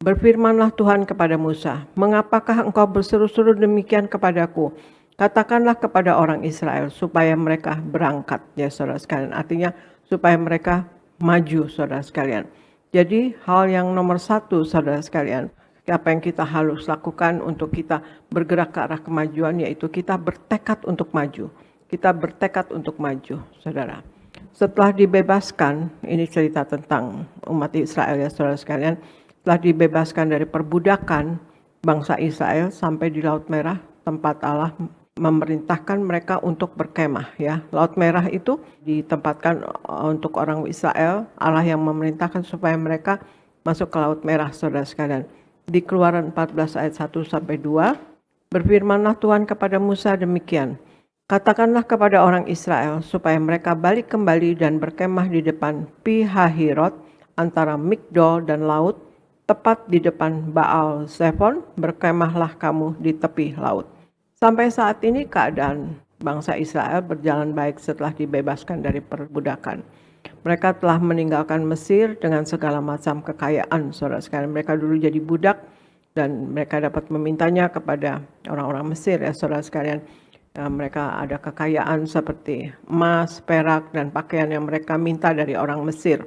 Berfirmanlah Tuhan kepada Musa, mengapakah engkau berseru-seru demikian kepadaku? Katakanlah kepada orang Israel supaya mereka berangkat ya saudara sekalian. Artinya supaya mereka maju saudara sekalian. Jadi hal yang nomor satu saudara sekalian, apa yang kita harus lakukan untuk kita bergerak ke arah kemajuan, yaitu kita bertekad untuk maju. Kita bertekad untuk maju saudara. Setelah dibebaskan, ini cerita tentang umat Israel ya saudara sekalian. Setelah dibebaskan dari perbudakan bangsa Israel sampai di Laut Merah, tempat Allah memerintahkan mereka untuk berkemah ya. Laut Merah itu ditempatkan untuk orang Israel, Allah yang memerintahkan supaya mereka masuk ke Laut Merah saudara sekalian. Di Keluaran 14 ayat 1 sampai 2, berfirmanlah Tuhan kepada Musa demikian. Katakanlah kepada orang Israel supaya mereka balik kembali dan berkemah di depan Pi Hahirot antara Migdol dan laut, tepat di depan Baal Zephon, berkemahlah kamu di tepi laut. Sampai saat ini keadaan bangsa Israel berjalan baik setelah dibebaskan dari perbudakan. Mereka telah meninggalkan Mesir dengan segala macam kekayaan, saudara sekalian. Mereka dulu jadi budak dan mereka dapat memintanya kepada orang-orang Mesir ya saudara sekalian. Mereka ada kekayaan seperti emas, perak, dan pakaian yang mereka minta dari orang Mesir.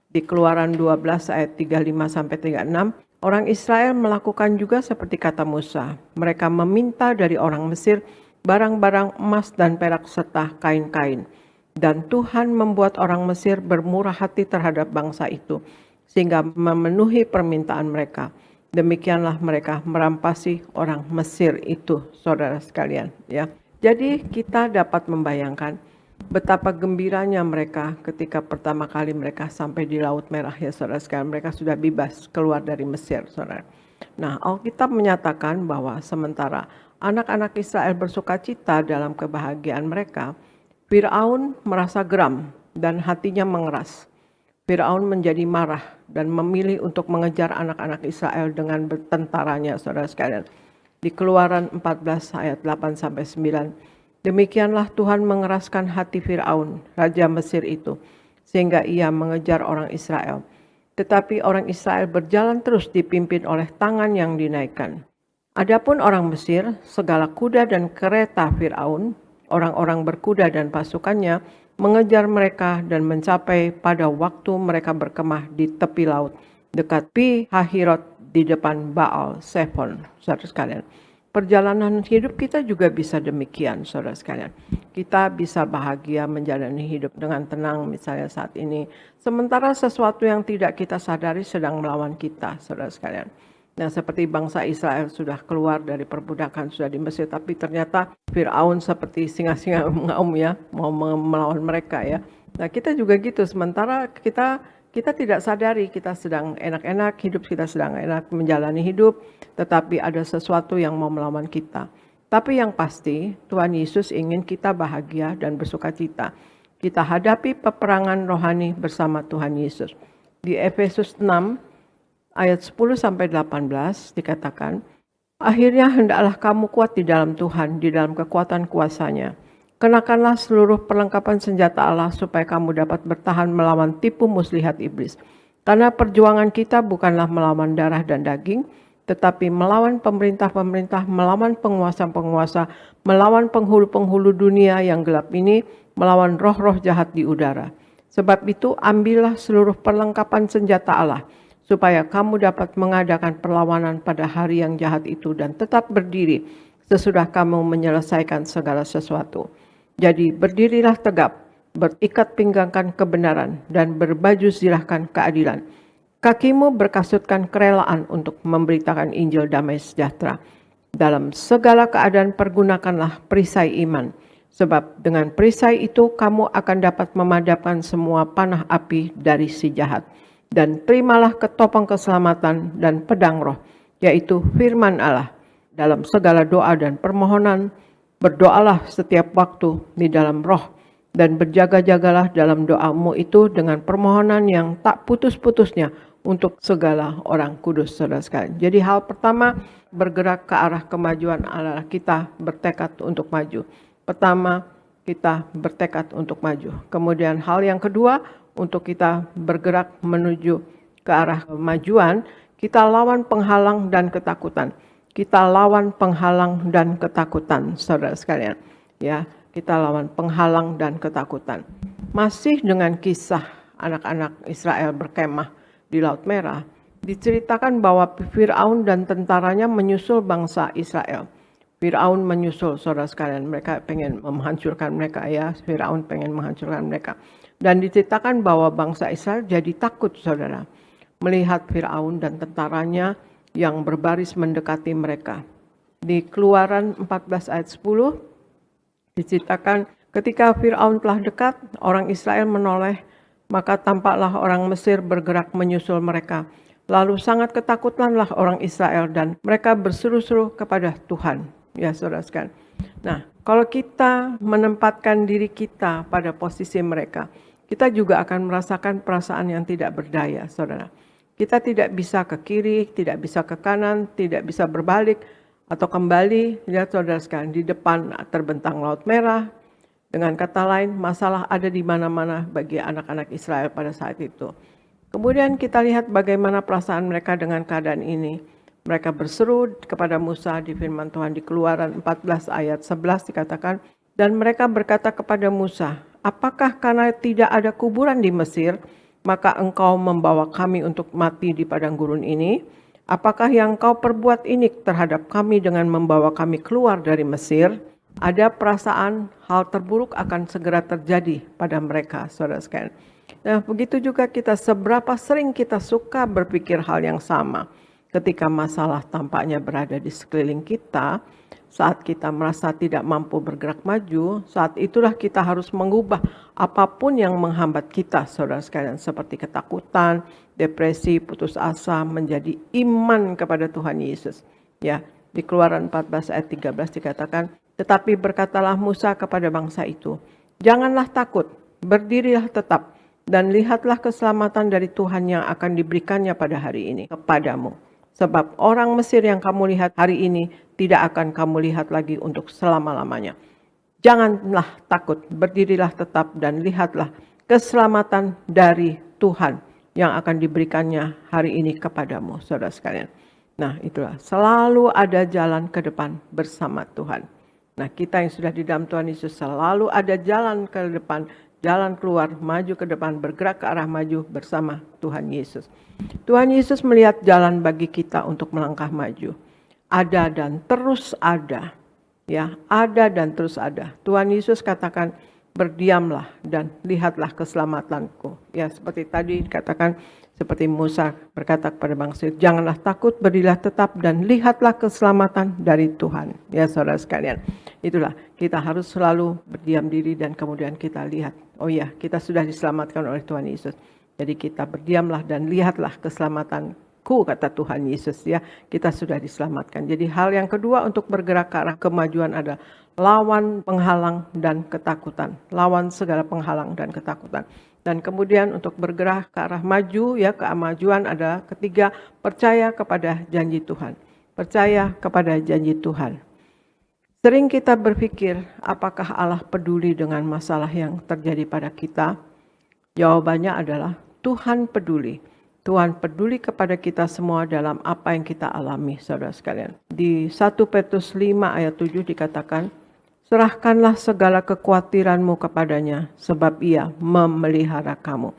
Di Keluaran 12 ayat 35-36, orang Israel melakukan juga seperti kata Musa. Mereka meminta dari orang Mesir barang-barang emas dan perak serta kain-kain. Dan Tuhan membuat orang Mesir bermurah hati terhadap bangsa itu, sehingga memenuhi permintaan mereka. Demikianlah mereka merampasi orang Mesir itu, saudara sekalian. Ya, jadi kita dapat membayangkan betapa gembiranya mereka ketika pertama kali mereka sampai di Laut Merah, ya saudara sekalian. Mereka sudah bebas keluar dari Mesir, saudara. Nah, Alkitab menyatakan bahwa sementara anak-anak Israel bersukacita dalam kebahagiaan mereka, Firaun merasa geram dan hatinya mengeras. Firaun menjadi marah dan memilih untuk mengejar anak-anak Israel dengan tentaranya, saudara sekalian. Di Keluaran 14 ayat 8-9, demikianlah Tuhan mengeraskan hati Firaun, raja Mesir itu, sehingga ia mengejar orang Israel. Tetapi orang Israel berjalan terus dipimpin oleh tangan yang dinaikkan. Adapun orang Mesir, segala kuda dan kereta Firaun, orang-orang berkuda dan pasukannya, mengejar mereka dan mencapai pada waktu mereka berkemah di tepi laut dekat Pi Hahirot di depan Baal Zephon, saudara sekalian. Perjalanan hidup kita juga bisa demikian, saudara sekalian. Kita bisa bahagia menjalani hidup dengan tenang misalnya saat ini, sementara sesuatu yang tidak kita sadari sedang melawan kita, saudara sekalian. Nah, seperti bangsa Israel sudah keluar dari perbudakan, sudah di Mesir, tapi ternyata Firaun seperti singa-singa mengaum ya, mau melawan mereka ya. Nah, kita juga gitu, sementara kita tidak sadari kita sedang enak-enak, hidup kita sedang enak menjalani hidup, tetapi ada sesuatu yang mau melawan kita. Tapi yang pasti, Tuhan Yesus ingin kita bahagia dan bersukacita. Kita hadapi peperangan rohani bersama Tuhan Yesus. Di Efesus 6, ayat 10-18 dikatakan, akhirnya hendaklah kamu kuat di dalam Tuhan, di dalam kekuatan kuasa-Nya. Kenakanlah seluruh perlengkapan senjata Allah supaya kamu dapat bertahan melawan tipu muslihat iblis. Karena perjuangan kita bukanlah melawan darah dan daging, tetapi melawan pemerintah-pemerintah, melawan penguasa-penguasa, melawan penghulu-penghulu dunia yang gelap ini, melawan roh-roh jahat di udara. Sebab itu ambillah seluruh perlengkapan senjata Allah, supaya kamu dapat mengadakan perlawanan pada hari yang jahat itu dan tetap berdiri sesudah kamu menyelesaikan segala sesuatu. Jadi berdirilah tegap, berikat pinggangkan kebenaran, dan berbaju zirahkan keadilan. Kakimu berkasutkan kerelaan untuk memberitakan Injil damai sejahtera. Dalam segala keadaan pergunakanlah perisai iman, sebab dengan perisai itu kamu akan dapat memadamkan semua panah api dari si jahat. Dan terimalah ketopeng keselamatan dan pedang roh, yaitu firman Allah. Dalam segala doa dan permohonan, berdoalah setiap waktu di dalam roh, dan berjaga-jagalah dalam doamu itu dengan permohonan yang tak putus-putusnya untuk segala orang kudus, saudara sekalian. Jadi hal pertama, bergerak ke arah kemajuan adalah kita bertekad untuk maju. Pertama, kita bertekad untuk maju. Kemudian hal yang kedua, untuk kita bergerak menuju ke arah kemajuan, kita lawan penghalang dan ketakutan. Kita lawan penghalang dan ketakutan, saudara sekalian. Ya, kita lawan penghalang dan ketakutan. Masih dengan kisah anak-anak Israel berkemah di Laut Merah, diceritakan bahwa Firaun dan tentaranya menyusul bangsa Israel. Firaun menyusul, saudara sekalian, mereka pengen menghancurkan mereka ya, Firaun pengen menghancurkan mereka. Dan diceritakan bahwa bangsa Israel jadi takut, saudara, melihat Firaun dan tentaranya yang berbaris mendekati mereka. Di Keluaran 14 ayat 10 diceritakan ketika Firaun telah dekat, orang Israel menoleh, maka tampaklah orang Mesir bergerak menyusul mereka. Lalu sangat ketakutanlah orang Israel dan mereka berseru-seru kepada Tuhan. Ya, saudara sekalian. Nah, kalau kita menempatkan diri kita pada posisi mereka, kita juga akan merasakan perasaan yang tidak berdaya, saudara. Kita tidak bisa ke kiri, tidak bisa ke kanan, tidak bisa berbalik atau kembali. Lihat saudara sekalian, di depan terbentang Laut Merah. Dengan kata lain, masalah ada di mana-mana bagi anak-anak Israel pada saat itu. Kemudian kita lihat bagaimana perasaan mereka dengan keadaan ini. Mereka berseru kepada Musa di firman Tuhan di Keluaran 14 ayat 11 dikatakan, dan mereka berkata kepada Musa, apakah karena tidak ada kuburan di Mesir, maka engkau membawa kami untuk mati di padang gurun ini? Apakah yang kau perbuat ini terhadap kami dengan membawa kami keluar dari Mesir? Ada perasaan hal terburuk akan segera terjadi pada mereka, saudara sekalian. Nah, begitu juga kita, seberapa sering kita suka berpikir hal yang sama. Ketika masalah tampaknya berada di sekeliling kita, saat kita merasa tidak mampu bergerak maju, saat itulah kita harus mengubah apapun yang menghambat kita, saudara sekalian, seperti ketakutan, depresi, putus asa, menjadi iman kepada Tuhan Yesus. Ya, di Keluaran 14 ayat 13 dikatakan, tetapi berkatalah Musa kepada bangsa itu, janganlah takut, berdirilah tetap, dan lihatlah keselamatan dari Tuhan yang akan diberikannya pada hari ini kepadamu. Sebab orang Mesir yang kamu lihat hari ini tidak akan kamu lihat lagi untuk selama-lamanya. Janganlah takut, berdirilah tetap dan lihatlah keselamatan dari Tuhan yang akan diberikannya hari ini kepadamu, saudara sekalian. Nah, itulah, selalu ada jalan ke depan bersama Tuhan. Nah, kita yang sudah di dalam Tuhan Yesus selalu ada jalan ke depan, jalan keluar, maju ke depan, bergerak ke arah maju bersama Tuhan Yesus. Tuhan Yesus melihat jalan bagi kita untuk melangkah maju. Ada dan terus ada. Ya, ada dan terus ada. Tuhan Yesus katakan, berdiamlah dan lihatlah keselamatanku. Ya, seperti tadi dikatakan, seperti Musa berkata kepada bangsa, janganlah takut, berdirilah tetap dan lihatlah keselamatan dari Tuhan. Ya, saudara sekalian. Itulah, kita harus selalu berdiam diri dan kemudian kita lihat. Oh ya, kita sudah diselamatkan oleh Tuhan Yesus. Jadi kita berdiamlah dan lihatlah keselamatanku, kata Tuhan Yesus, ya. Kita sudah diselamatkan. Jadi hal yang kedua untuk bergerak ke arah kemajuan adalah lawan penghalang dan ketakutan. Lawan segala penghalang dan ketakutan. Dan kemudian untuk bergerak ke arah maju, ya, kemajuan adalah ketiga, percaya kepada janji Tuhan. Percaya kepada janji Tuhan. Sering kita berpikir, apakah Allah peduli dengan masalah yang terjadi pada kita? Jawabannya adalah Tuhan peduli. Tuhan peduli kepada kita semua dalam apa yang kita alami, saudara sekalian. Di 1 Petrus 5 ayat 7 dikatakan, serahkanlah segala kekhawatiranmu kepadanya, sebab ia memelihara kamu.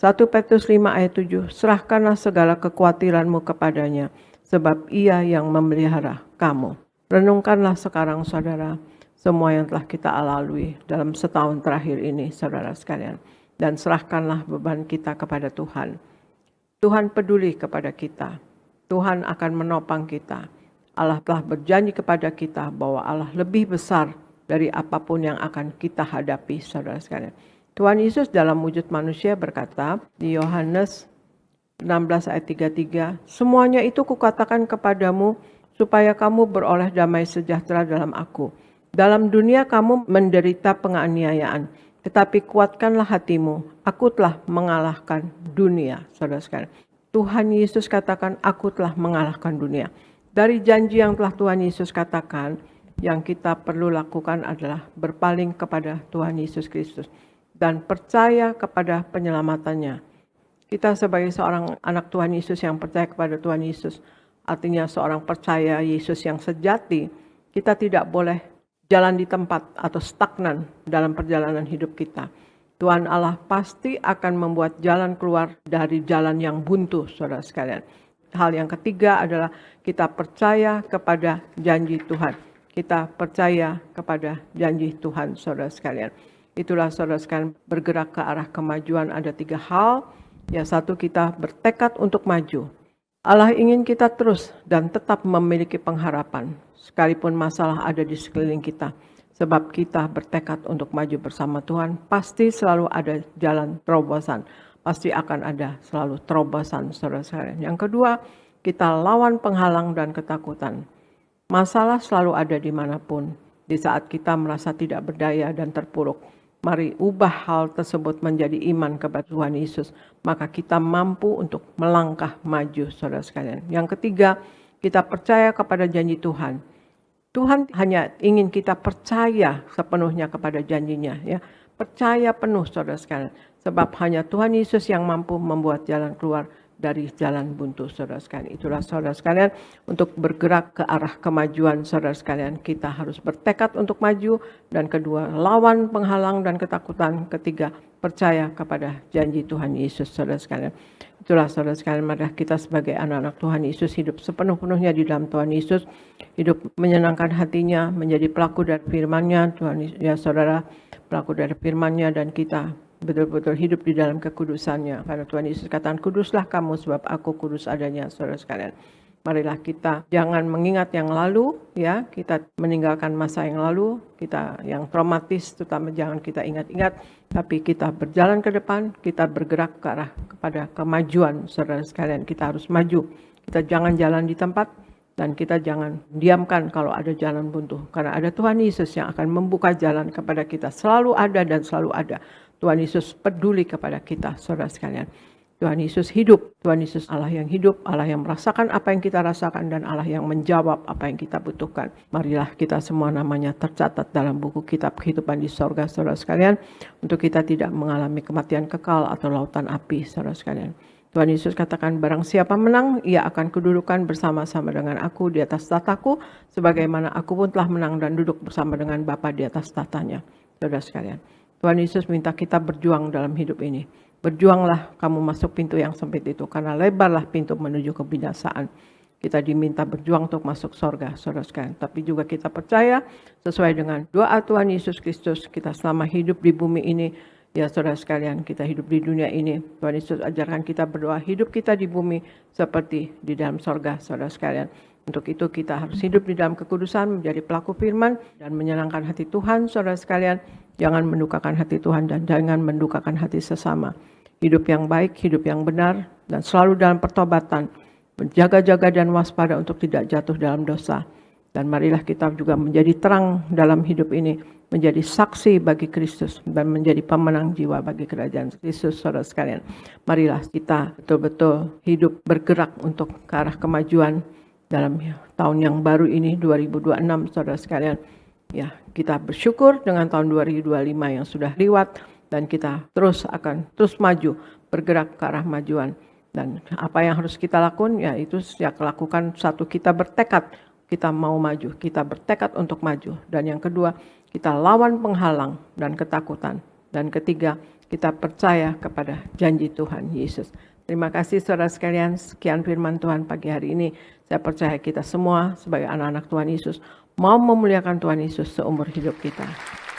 1 Petrus 5 ayat 7, serahkanlah segala kekhawatiranmu kepadanya, sebab ia yang memelihara kamu. Renungkanlah sekarang, saudara, semua yang telah kita alami dalam setahun terakhir ini, saudara sekalian. Dan serahkanlah beban kita kepada Tuhan. Tuhan peduli kepada kita. Tuhan akan menopang kita. Allah telah berjanji kepada kita bahwa Allah lebih besar dari apapun yang akan kita hadapi, saudara sekalian. Tuhan Yesus dalam wujud manusia berkata di Yohanes 16 ayat 33, semuanya itu kukatakan kepadamu supaya kamu beroleh damai sejahtera dalam aku. Dalam dunia kamu menderita penganiayaan. Tetapi kuatkanlah hatimu, aku telah mengalahkan dunia. Saudara sekalian, Tuhan Yesus katakan, aku telah mengalahkan dunia. Dari janji yang telah Tuhan Yesus katakan, yang kita perlu lakukan adalah berpaling kepada Tuhan Yesus Kristus dan percaya kepada penyelamatannya. Kita sebagai seorang anak Tuhan Yesus yang percaya kepada Tuhan Yesus, artinya seorang percaya Yesus yang sejati, kita tidak boleh jalan di tempat atau stagnan dalam perjalanan hidup kita. Tuhan Allah pasti akan membuat jalan keluar dari jalan yang buntu, saudara sekalian. Hal yang ketiga adalah kita percaya kepada janji Tuhan. Kita percaya kepada janji Tuhan, saudara sekalian. Itulah, saudara sekalian, bergerak ke arah kemajuan ada 3 hal. Yang satu, kita bertekad untuk maju. Allah ingin kita terus dan tetap memiliki pengharapan, sekalipun masalah ada di sekeliling kita. Sebab kita bertekad untuk maju bersama Tuhan, pasti selalu ada jalan terobosan. Pasti akan ada selalu terobosan, saudara sekalian. Yang kedua, kita lawan penghalang dan ketakutan. Masalah selalu ada dimanapun. Di saat kita merasa tidak berdaya dan terpuruk, mari ubah hal tersebut menjadi iman kepada Tuhan Yesus. Maka kita mampu untuk melangkah maju, saudara sekalian. Yang ketiga, kita percaya kepada janji Tuhan. Tuhan hanya ingin kita percaya sepenuhnya kepada janjinya, ya. Percaya penuh, saudara sekalian. Sebab hanya Tuhan Yesus yang mampu membuat jalan keluar dari jalan buntu, saudara sekalian. Itulah saudara sekalian, untuk bergerak ke arah kemajuan, saudara sekalian, kita harus bertekad untuk maju. Dan kedua, lawan penghalang dan ketakutan. Ketiga, percaya kepada janji Tuhan Yesus, saudara sekalian. Itulah saudara sekalian, mari kita sebagai anak-anak Tuhan Yesus hidup sepenuh-penuhnya di dalam Tuhan Yesus, hidup menyenangkan hatinya, menjadi pelaku dari firman-Nya, Tuhan ya saudara, pelaku dari firman-Nya, dan kita betul-betul hidup di dalam kekudusannya. Karena Tuhan Yesus katakan, kuduslah kamu sebab aku kudus adanya, saudara sekalian. Marilah kita jangan mengingat yang lalu, ya, kita meninggalkan masa yang lalu, kita yang traumatis terutama jangan kita ingat-ingat, tapi kita berjalan ke depan, kita bergerak ke arah kepada kemajuan, saudara sekalian. Kita harus maju, kita jangan jalan di tempat, dan kita jangan diamkan kalau ada jalan buntu. Karena ada Tuhan Yesus yang akan membuka jalan kepada kita, selalu ada dan selalu ada. Tuhan Yesus peduli kepada kita, saudara sekalian. Tuhan Yesus hidup, Tuhan Yesus Allah yang hidup, Allah yang merasakan apa yang kita rasakan, dan Allah yang menjawab apa yang kita butuhkan. Marilah kita semua namanya tercatat dalam buku kitab kehidupan di sorga, saudara sekalian, untuk kita tidak mengalami kematian kekal atau lautan api, saudara sekalian. Tuhan Yesus katakan, barang siapa menang, ia akan kedudukan bersama-sama dengan aku di atas tataku, sebagaimana aku pun telah menang dan duduk bersama dengan Bapa di atas tatanya, saudara sekalian. Tuhan Yesus minta kita berjuang dalam hidup ini. Berjuanglah kamu masuk pintu yang sempit itu, karena lebarlah pintu menuju kebinasaan. Kita diminta berjuang untuk masuk sorga, saudara sekalian. Tapi juga kita percaya sesuai dengan doa Tuhan Yesus Kristus, kita selama hidup di bumi ini, ya saudara sekalian, kita hidup di dunia ini. Tuhan Yesus ajarkan kita berdoa, hidup kita di bumi seperti di dalam sorga, saudara sekalian. Untuk itu kita harus hidup di dalam kekudusan, menjadi pelaku firman, dan menyenangkan hati Tuhan, saudara sekalian. Jangan mendukakan hati Tuhan dan jangan mendukakan hati sesama. Hidup yang baik, hidup yang benar, dan selalu dalam pertobatan. Berjaga-jaga dan waspada untuk tidak jatuh dalam dosa. Dan marilah kita juga menjadi terang dalam hidup ini, menjadi saksi bagi Kristus, dan menjadi pemenang jiwa bagi kerajaan Kristus, saudara sekalian. Marilah kita betul-betul hidup bergerak untuk ke arah kemajuan dalam tahun yang baru ini, 2026, saudara sekalian. Ya, kita bersyukur dengan tahun 2025 yang sudah lewat, dan kita akan terus maju, bergerak ke arah majuan. Dan apa yang harus kita lakukan, ya itu sejak lakukan satu, kita bertekad, kita mau maju, kita bertekad untuk maju. Dan yang kedua, kita lawan penghalang dan ketakutan. Dan ketiga, kita percaya kepada janji Tuhan Yesus. Terima kasih saudara sekalian, sekian firman Tuhan pagi hari ini. Saya percaya kita semua sebagai anak-anak Tuhan Yesus mau memuliakan Tuhan Yesus seumur hidup kita.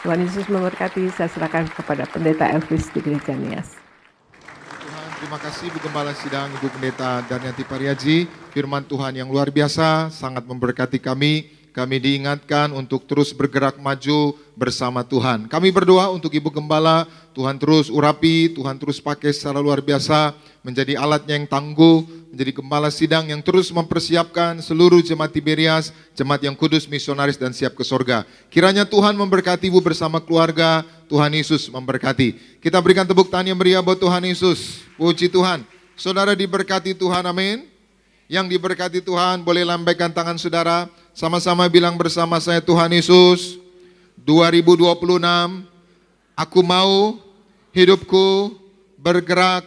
Tuhan Yesus memberkati. Saya serahkan kepada Pendeta Elvis di Gereja Nias.
Tuhan, terima kasih Bu Gembala Sidang, Ibu Pendeta Darniati Pariaji. Firman Tuhan yang luar biasa, sangat memberkati kami. Kami diingatkan untuk terus bergerak maju bersama Tuhan. Kami berdoa untuk Ibu Gembala, Tuhan terus urapi, Tuhan terus pakai secara luar biasa, menjadi alatnya yang tangguh, menjadi gembala sidang yang terus mempersiapkan seluruh jemaat Tiberias, jemaat yang kudus, misionaris, dan siap ke sorga. Kiranya Tuhan memberkati Ibu bersama keluarga, Tuhan Yesus memberkati. Kita berikan tepuk tangan yang meriah buat Tuhan Yesus. Puji Tuhan. Saudara diberkati Tuhan, amin. Yang diberkati Tuhan, boleh lambaikan tangan saudara, sama-sama bilang bersama saya, Tuhan Yesus, 2026, aku mau hidupku bergerak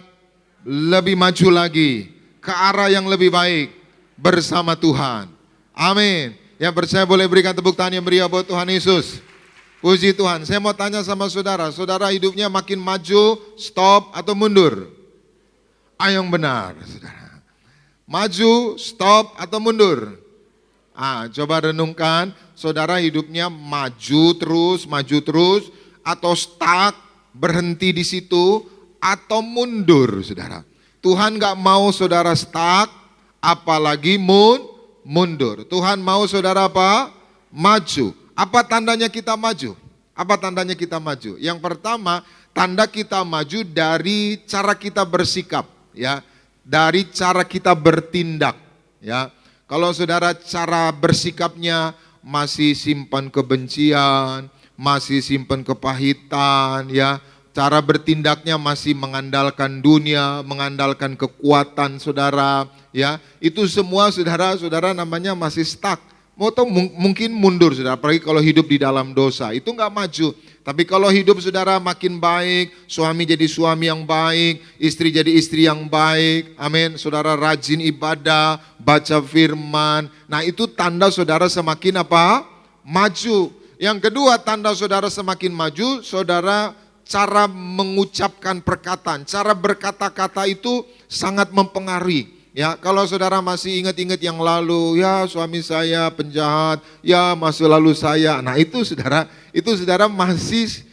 lebih maju lagi, ke arah yang lebih baik, bersama Tuhan. Amin. Yang percaya boleh berikan tepuk tangan yang meriah buat Tuhan Yesus. Puji Tuhan. Saya mau tanya sama saudara, saudara hidupnya makin maju, stop, atau mundur? Ayo yang benar, saudara. Maju, stop, atau mundur? Coba renungkan, saudara hidupnya maju terus, atau stuck, berhenti di situ, atau mundur, saudara. Tuhan gak mau saudara stuck, apalagi mundur. Tuhan mau saudara apa? Maju. Apa tandanya kita maju? Apa tandanya kita maju? Yang pertama, tanda kita maju dari cara kita bersikap, ya. Dari cara kita bertindak, ya. Kalau saudara cara bersikapnya masih simpan kebencian, masih simpan kepahitan, ya. Cara bertindaknya masih mengandalkan dunia, mengandalkan kekuatan saudara, ya. Itu semua saudara namanya masih stuck. Mungkin mundur saudara, apalagi kalau hidup di dalam dosa. Itu enggak maju. Tapi kalau hidup saudara makin baik, suami jadi suami yang baik, istri jadi istri yang baik, amin. Saudara rajin ibadah, baca firman. Nah itu tanda saudara semakin apa? Maju. Yang kedua tanda saudara semakin maju, saudara cara mengucapkan perkataan, cara berkata-kata itu sangat mempengaruhi. Ya, kalau saudara masih ingat-ingat yang lalu, ya suami saya penjahat, ya masa lalu saya. Nah, itu saudara masih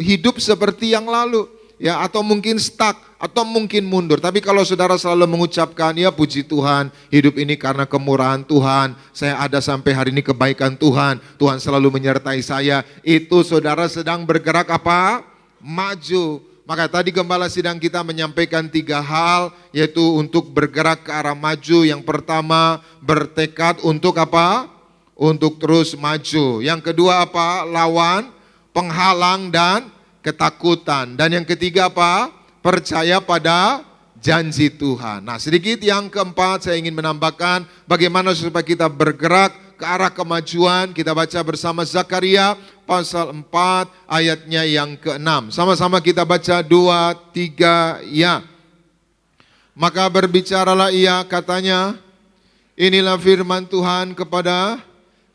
hidup seperti yang lalu, ya atau mungkin stuck atau mungkin mundur. Tapi kalau saudara selalu mengucapkan, ya puji Tuhan, hidup ini karena kemurahan Tuhan, saya ada sampai hari ini kebaikan Tuhan, Tuhan selalu menyertai saya. Itu saudara sedang bergerak apa? Maju. Maka tadi gembala sidang kita menyampaikan 3 hal, yaitu untuk bergerak ke arah maju. Yang pertama, bertekad untuk apa? Untuk terus maju. Yang kedua apa? Lawan, penghalang dan ketakutan. Dan yang ketiga apa? Percaya pada janji Tuhan. Nah, sedikit yang keempat saya ingin menambahkan bagaimana supaya kita bergerak ke arah kemajuan. Kita baca bersama Zakaria pasal 4 ayatnya yang ke-6. Sama-sama kita baca 2, 3, ya. Maka berbicaralah ia, katanya, inilah firman Tuhan kepada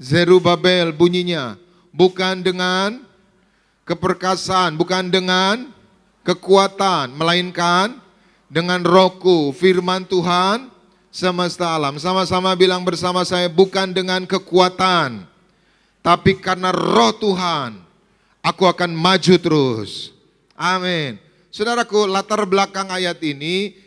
Zerubabel, bunyinya, bukan dengan keperkasaan, bukan dengan kekuatan, melainkan dengan Rohku, firman Tuhan semesta alam. Sama-sama bilang bersama saya, bukan dengan kekuatan, tapi karena Roh Tuhan, aku akan maju terus. Amin. Saudaraku, latar belakang ayat ini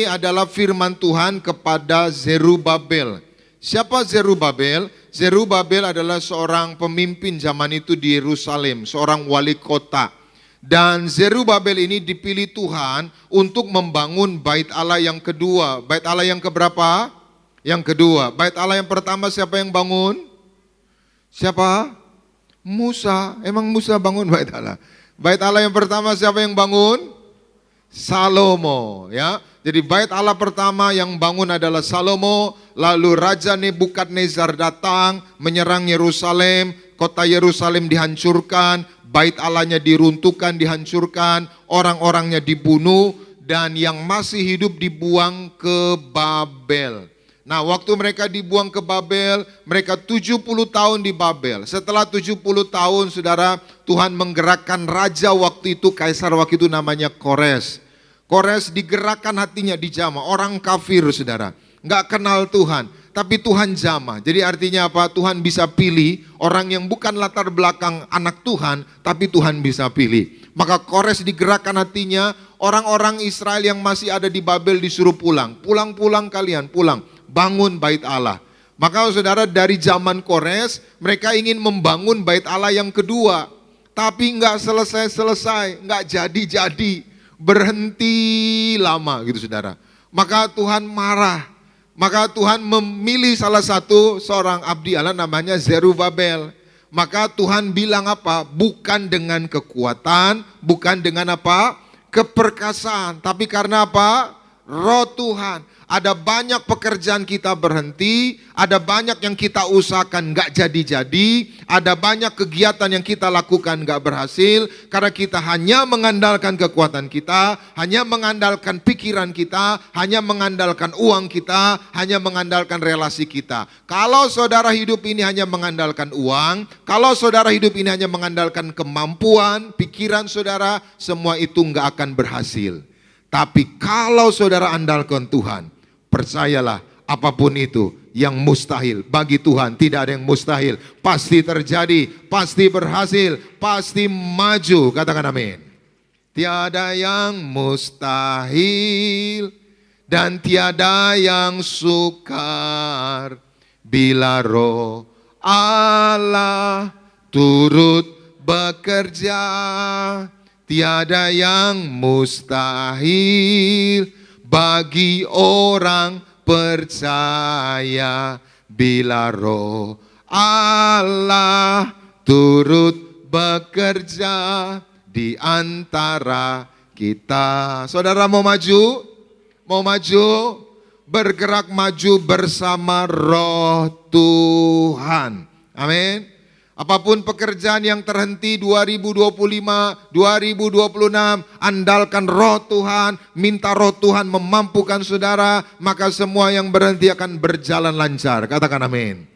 adalah firman Tuhan kepada Zerubabel. Siapa Zerubabel? Zerubabel adalah seorang pemimpin zaman itu di Yerusalem, seorang wali kota. Dan Zerubabel ini dipilih Tuhan untuk membangun bait Allah yang kedua. Bait Allah yang keberapa? Yang kedua. Bait Allah yang pertama siapa yang bangun? Siapa? Musa. Emang Musa bangun bait Allah? Bait Allah yang pertama siapa yang bangun? Salomo, ya. Jadi bait Allah pertama yang bangun adalah Salomo, lalu Raja Nebukadnezar datang menyerang Yerusalem, kota Yerusalem dihancurkan, bait Allahnya diruntuhkan, dihancurkan, orang-orangnya dibunuh, dan yang masih hidup dibuang ke Babel. Nah, waktu mereka dibuang ke Babel, mereka 70 tahun di Babel. Setelah 70 tahun, saudara, Tuhan menggerakkan raja waktu itu, kaisar waktu itu namanya Kores. Kores digerakkan hatinya dijamah, orang kafir saudara, nggak kenal Tuhan, tapi Tuhan jamah. Jadi artinya apa? Tuhan bisa pilih orang yang bukan latar belakang anak Tuhan, tapi Tuhan bisa pilih. Maka Kores digerakkan hatinya, orang-orang Israel yang masih ada di Babel disuruh pulang. Pulang kalian, pulang, bangun bait Allah. Maka saudara, dari zaman Kores, mereka ingin membangun bait Allah yang kedua, tapi nggak selesai, nggak jadi. Berhenti lama gitu saudara. Maka Tuhan marah. Maka Tuhan memilih salah satu seorang abdi Allah namanya Zerubabel. Maka Tuhan bilang apa? Bukan dengan kekuatan, bukan dengan apa? Keperkasaan, tapi karena apa? Roh Tuhan. Ada banyak pekerjaan kita berhenti, ada banyak yang kita usahakan gak jadi-jadi, ada banyak kegiatan yang kita lakukan gak berhasil, karena kita hanya mengandalkan kekuatan kita, hanya mengandalkan pikiran kita, hanya mengandalkan uang kita, hanya mengandalkan relasi kita. Kalau saudara hidup ini hanya mengandalkan uang, kalau saudara hidup ini hanya mengandalkan kemampuan, pikiran saudara, semua itu gak akan berhasil. Tapi kalau saudara andalkan Tuhan, percayalah apapun itu yang mustahil bagi Tuhan, tidak ada yang mustahil. Pasti terjadi, pasti berhasil, pasti maju. Katakan amin. Tiada yang mustahil dan tiada yang sukar bila Roh Allah turut bekerja. Tiada yang mustahil bagi orang percaya bila Roh Allah turut bekerja di antara kita. Saudara mau maju? Mau maju? Bergerak maju bersama Roh Tuhan. Amin. Apapun pekerjaan yang terhenti 2025, 2026, andalkan roh Tuhan, minta roh Tuhan memampukan saudara, maka semua yang berhenti akan berjalan lancar. Katakan amin.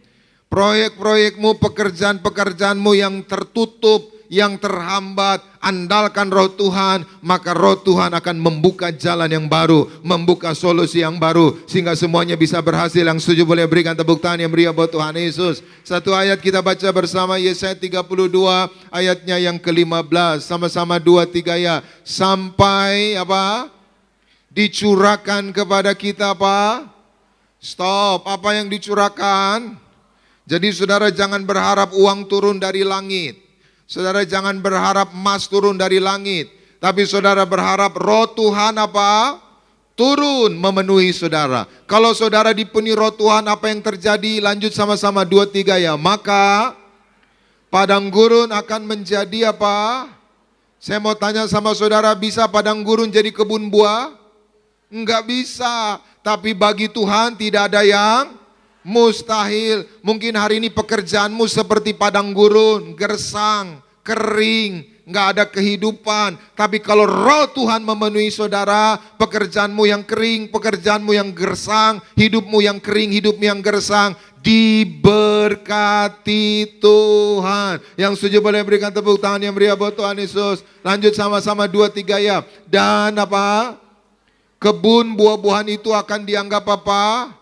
Proyek-proyekmu, pekerjaan-pekerjaanmu yang tertutup, yang terhambat, andalkan roh Tuhan, maka roh Tuhan akan membuka jalan yang baru, membuka solusi yang baru, sehingga semuanya bisa berhasil. Yang setuju boleh berikan tepuk tangan yang meriah buat Tuhan Yesus. Satu ayat kita baca bersama, Yesaya 32 ayatnya yang ke-15, sama-sama 2-3 ya. Sampai apa? Dicurahkan kepada kita apa? Stop, apa yang dicurahkan? Jadi saudara jangan berharap uang turun dari langit. Saudara jangan berharap emas turun dari langit, tapi saudara berharap roh Tuhan apa? Turun memenuhi saudara. Kalau saudara dipenuhi roh Tuhan, apa yang terjadi? Lanjut sama-sama 2-3 ya. Maka padang gurun akan menjadi apa? Saya mau tanya sama saudara, bisa padang gurun jadi kebun buah? Enggak bisa. Tapi bagi Tuhan tidak ada yang mustahil. Mungkin hari ini pekerjaanmu seperti padang gurun, gersang, kering, nggak ada kehidupan. Tapi kalau roh Tuhan memenuhi saudara, pekerjaanmu yang kering, pekerjaanmu yang gersang, hidupmu yang kering, hidupmu yang gersang, diberkati Tuhan. Yang setuju boleh berikan tepuk tangan yang meriah buat Tuhan Yesus. Lanjut sama-sama 2-3 ya. Dan apa? Kebun buah-buahan itu akan dianggap apa?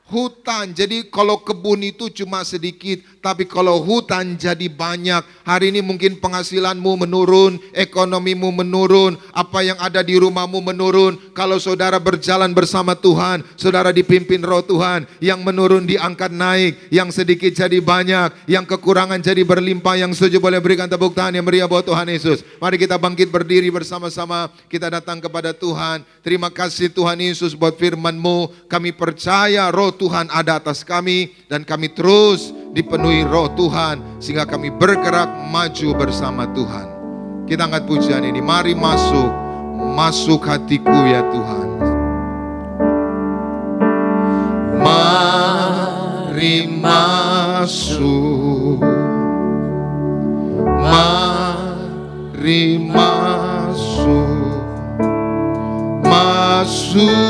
Hutan. Jadi kalau kebun itu cuma sedikit, tapi kalau hutan jadi banyak. Hari ini mungkin penghasilanmu menurun, ekonomimu menurun, apa yang ada di rumahmu menurun. Kalau saudara berjalan bersama Tuhan, saudara dipimpin roh Tuhan, yang menurun diangkat naik, yang sedikit jadi banyak, yang kekurangan jadi berlimpah. Yang setuju boleh berikan tepuk tangan yang meriah buat Tuhan Yesus. Mari kita bangkit berdiri bersama-sama, kita datang kepada Tuhan. Terima kasih Tuhan Yesus buat firman-Mu. Kami percaya roh Tuhan ada atas kami, dan kami terus dipenuhi roh Tuhan sehingga kami bergerak maju bersama Tuhan. Kita angkat pujian ini, mari masuk hatiku ya Tuhan. Mari masuk, mari masuk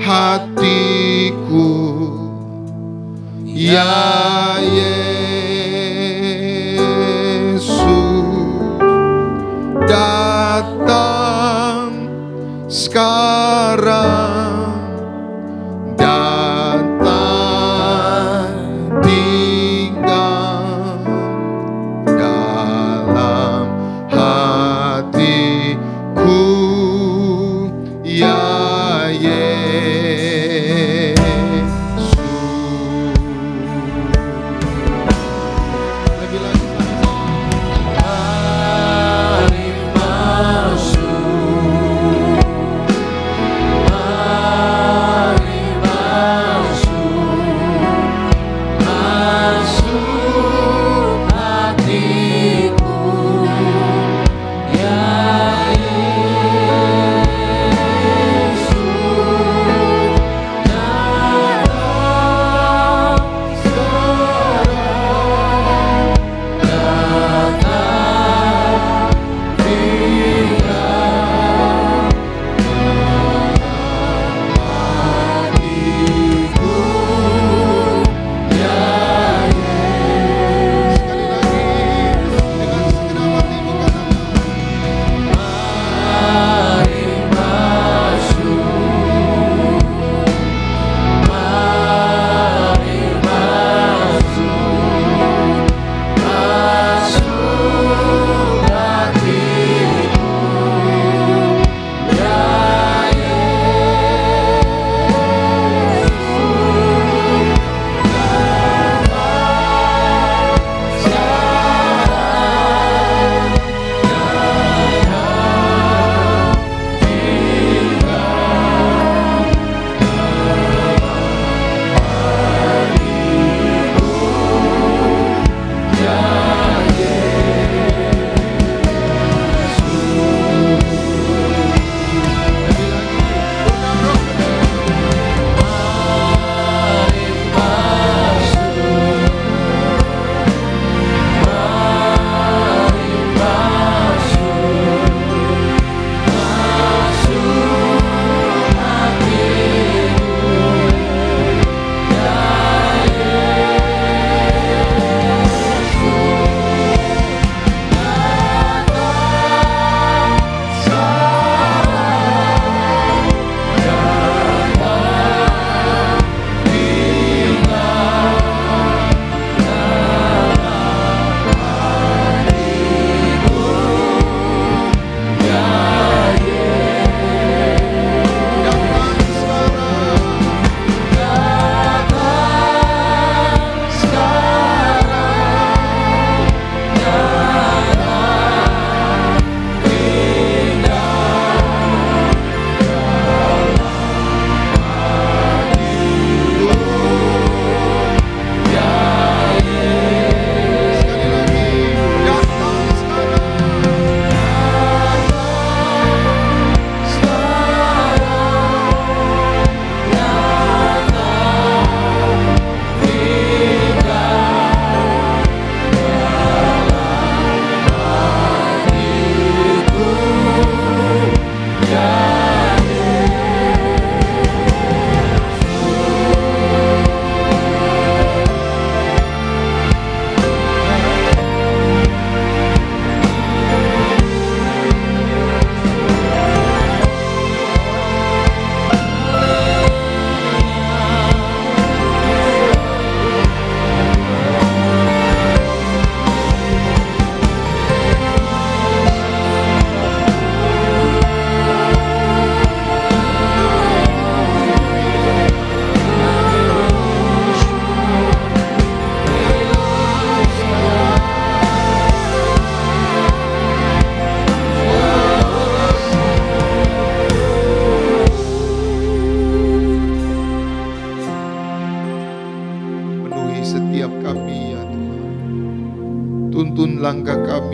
hatiku ya Yesus, datang sekarang, datang tinggal dalam hatiku ya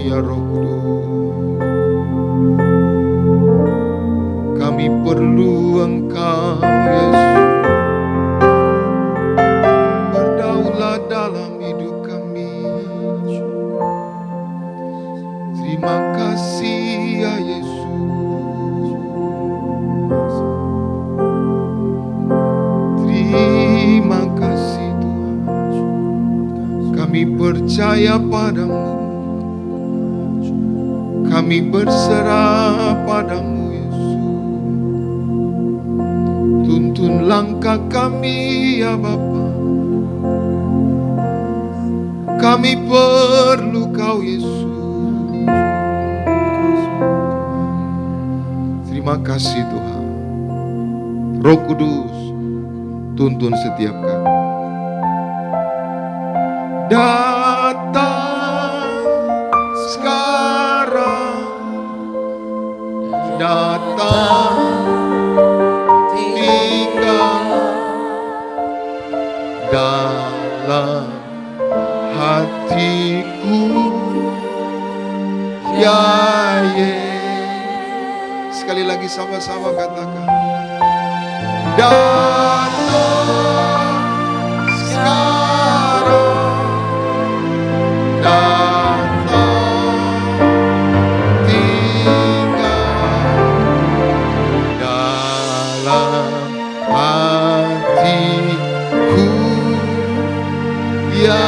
ya Roh Kudus. Kami perlu Engkau Yesus, berdaulat dalam hidup kami. Terima kasih ya Yesus. Terima kasih Tuhan. Kami percaya padamu. Kami berserah padamu Yesus. Tuntun langkah kami ya Bapa. Kami perlu Kau Yesus. Terima kasih Tuhan. Roh Kudus, tuntun setiap kami. Datang sekarang, datang tinggal dalam hatiku, ya Yesus. Sekali lagi sama-sama katakan, datang sekarang, datang tinggal dalam hatiku, ya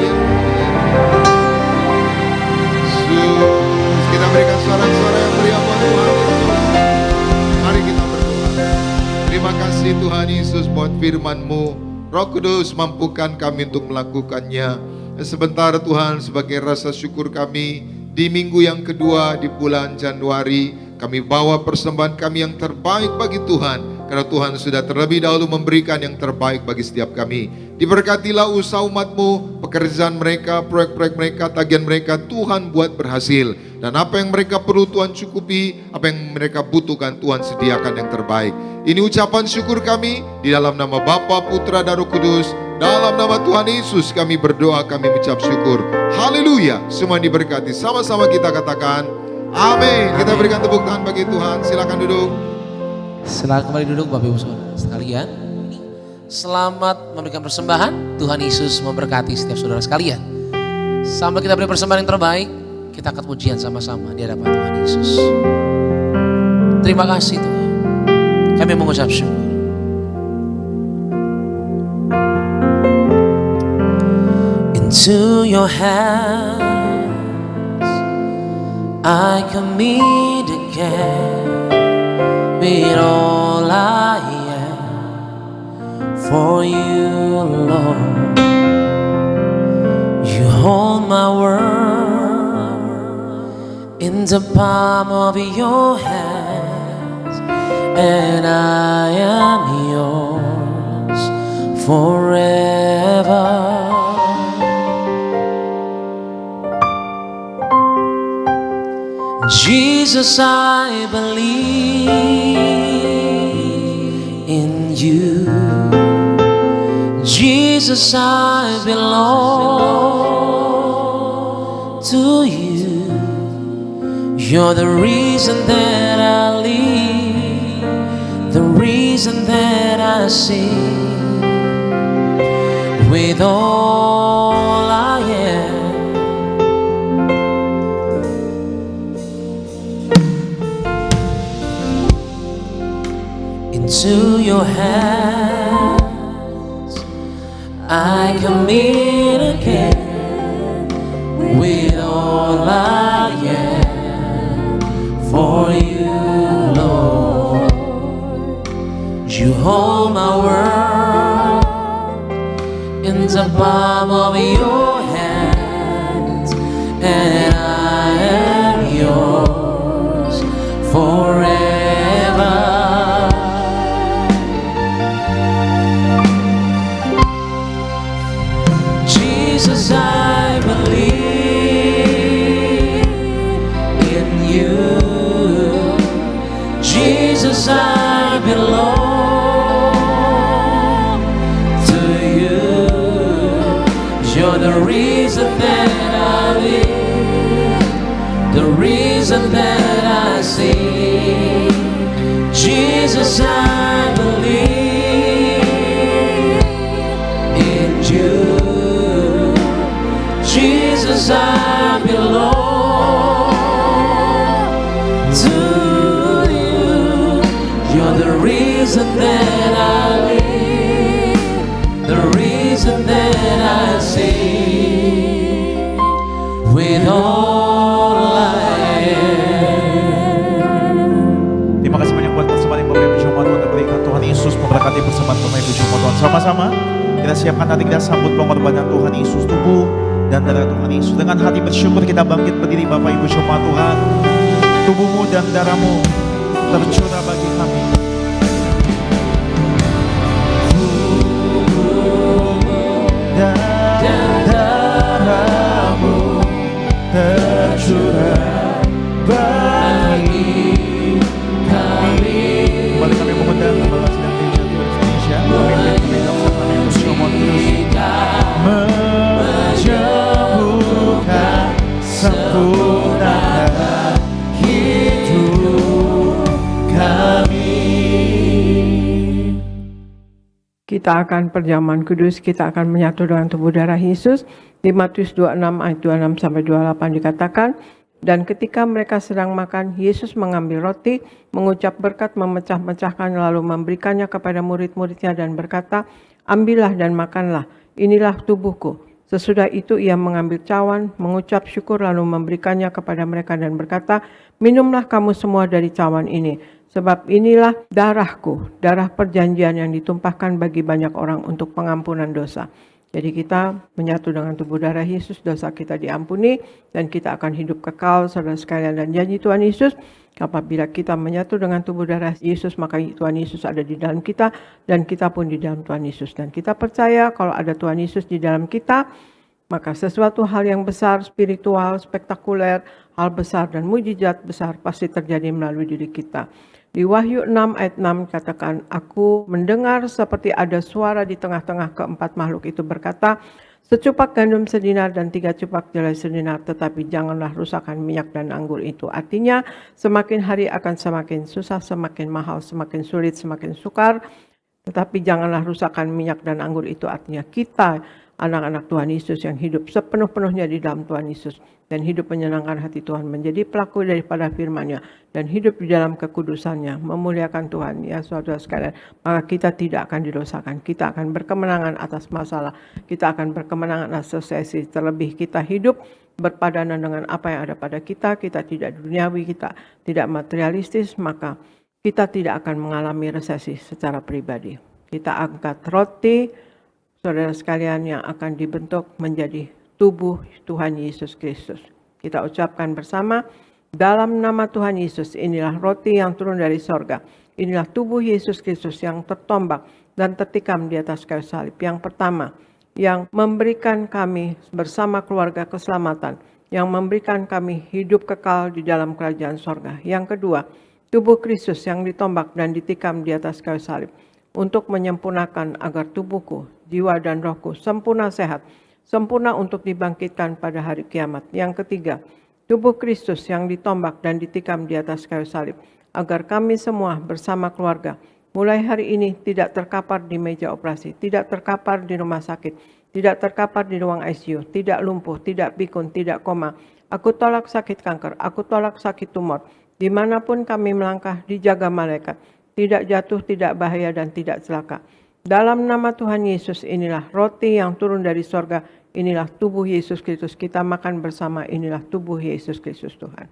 Yesus. Kita berikan sorak-sorai yang meriah buat Tuhan Yesus. Mari kita berdoa. Terima kasih Tuhan Yesus buat firman-Mu. Roh Kudus, mampukan kami untuk melakukannya. Sebentar Tuhan, sebagai rasa syukur kami di minggu yang kedua di bulan Januari, kami bawa persembahan kami yang terbaik bagi Tuhan, karena Tuhan sudah terlebih dahulu memberikan yang terbaik bagi setiap kami. Diberkatilah usaha umat-Mu, pekerjaan mereka, proyek-proyek mereka, tagihan mereka, Tuhan buat berhasil. Dan apa yang mereka perlu Tuhan cukupi, apa yang mereka butuhkan Tuhan sediakan yang terbaik. Ini ucapan syukur kami di dalam nama Bapa, Putra, dan Roh Kudus. Dalam nama Tuhan Yesus kami berdoa, kami mengucap syukur. Haleluya. Semua diberkati. Sama-sama kita katakan amin. Kita berikan tepuk tangan bagi Tuhan. Silakan duduk.
Silakan kembali duduk Bapak Ibu Saudara sekalian. Selamat memberikan persembahan. Tuhan Yesus memberkati setiap saudara sekalian. Sampai kita beri persembahan yang terbaik, kita akan pujian sama-sama di hadapan Tuhan Yesus. Terima kasih Tuhan. Kami mengucap syukur. Into your hands I commit again, with all I am for you, Lord. You hold my world in the palm of your hands, and I am yours forever. Jesus, I believe in you. Jesus, I belong to you. You're the reason that I live, the reason that I sing. With all I am, into your hands I commit again, with all I am for you, Lord. You hold my world in the palm of your hands, and I am yours forever. Jesus, I believe in you. Jesus, I belong to you. You're the reason that I sing. Jesus, I believe in you. Jesus, I belong to you. You're the reason that I live, the reason that I sing with all I am.
Terima kasih banyak buat persembahan yang Bapak Ibu Jemaat Tuhan berikan. Tuhan Yesus memberkati persembahan Bapak Ibu Jemaat Tuhan. Sama-sama kita siapkan hati kita sambut pengorbanan Tuhan Yesus, tubuh dan darah Tuhan Yesus. Dengan hati bersyukur kita bangkit berdiri Bapak Ibu Jemaat Tuhan. Tubuhmu dan darahmu tercurah bagi kami. Dan darahmu tercurah bagi kami. Kembali kami mengundang Bapak Sedang Gereja Indonesia, pemimpin Dr. Kami Musyomo terus menyembuhkan, sempurnakan hidup kami.
Kita akan perjamuan kudus, kita akan menyatu dengan tubuh darah Yesus. Di Matius 26 ayat 26 sampai 28 dikatakan, dan ketika mereka sedang makan, Yesus mengambil roti, mengucap berkat, memecah-mecahkan, lalu memberikannya kepada murid-muridnya dan berkata, ambillah dan makanlah, inilah tubuhku. Sesudah itu ia mengambil cawan, mengucap syukur, lalu memberikannya kepada mereka dan berkata, minumlah kamu semua dari cawan ini, sebab inilah darahku, darah perjanjian yang ditumpahkan bagi banyak orang untuk pengampunan dosa. Jadi kita menyatu dengan tubuh darah Yesus, dosa kita diampuni, dan kita akan hidup kekal, saudara sekalian. Dan janji Tuhan Yesus, apabila kita menyatu dengan tubuh darah Yesus, maka Tuhan Yesus ada di dalam kita, dan kita pun di dalam Tuhan Yesus. Dan kita percaya kalau ada Tuhan Yesus di dalam kita, maka sesuatu hal yang besar, spiritual, spektakuler, hal besar dan mujizat besar pasti terjadi melalui diri kita. Di Wahyu 6 ayat 6 katakan, aku mendengar seperti ada suara di tengah-tengah keempat makhluk itu berkata, secupak gandum sedinar dan 3 cupak jelai sedinar, tetapi janganlah rusakkan minyak dan anggur itu. Artinya semakin hari akan semakin susah, semakin mahal, semakin sulit, semakin sukar. Tetapi janganlah rusakkan minyak dan anggur itu. Artinya kita anak-anak Tuhan Yesus yang hidup sepenuh-penuhnya di dalam Tuhan Yesus dan hidup menyenangkan hati Tuhan, menjadi pelaku daripada firman-Nya dan hidup di dalam kekudusan-Nya, memuliakan Tuhan, ya saudara sekalian, maka kita tidak akan didosakan, kita akan berkemenangan atas masalah, kita akan berkemenangan atas resesi, terlebih kita hidup berpadanan dengan apa yang ada pada kita, kita tidak duniawi, kita tidak materialistis, maka kita tidak akan mengalami resesi secara pribadi. Kita angkat roti, saudara sekalian, yang akan dibentuk menjadi tubuh Tuhan Yesus Kristus. Kita ucapkan bersama, dalam nama Tuhan Yesus, inilah roti yang turun dari sorga. Inilah tubuh Yesus Kristus yang tertombak dan tertikam di atas kayu salib. Yang pertama, yang memberikan kami bersama keluarga keselamatan, yang memberikan kami hidup kekal di dalam kerajaan sorga. Yang kedua, tubuh Kristus yang ditombak dan ditikam di atas kayu salib, untuk menyempurnakan agar tubuhku, jiwa dan rohku sempurna sehat, sempurna untuk dibangkitkan pada hari kiamat. Yang ketiga, tubuh Kristus yang ditombak dan ditikam di atas kayu salib, agar kami semua bersama keluarga, mulai hari ini tidak terkapar di meja operasi, tidak terkapar di rumah sakit, tidak terkapar di ruang ICU, tidak lumpuh, tidak pikun, tidak koma. Aku tolak sakit kanker, aku tolak sakit tumor. Dimanapun kami melangkah, dijaga malaikat, tidak jatuh, tidak bahaya, dan tidak celaka. Dalam nama Tuhan Yesus, inilah roti yang turun dari sorga, inilah tubuh Yesus Kristus. Kita makan bersama, inilah tubuh Yesus Kristus Tuhan.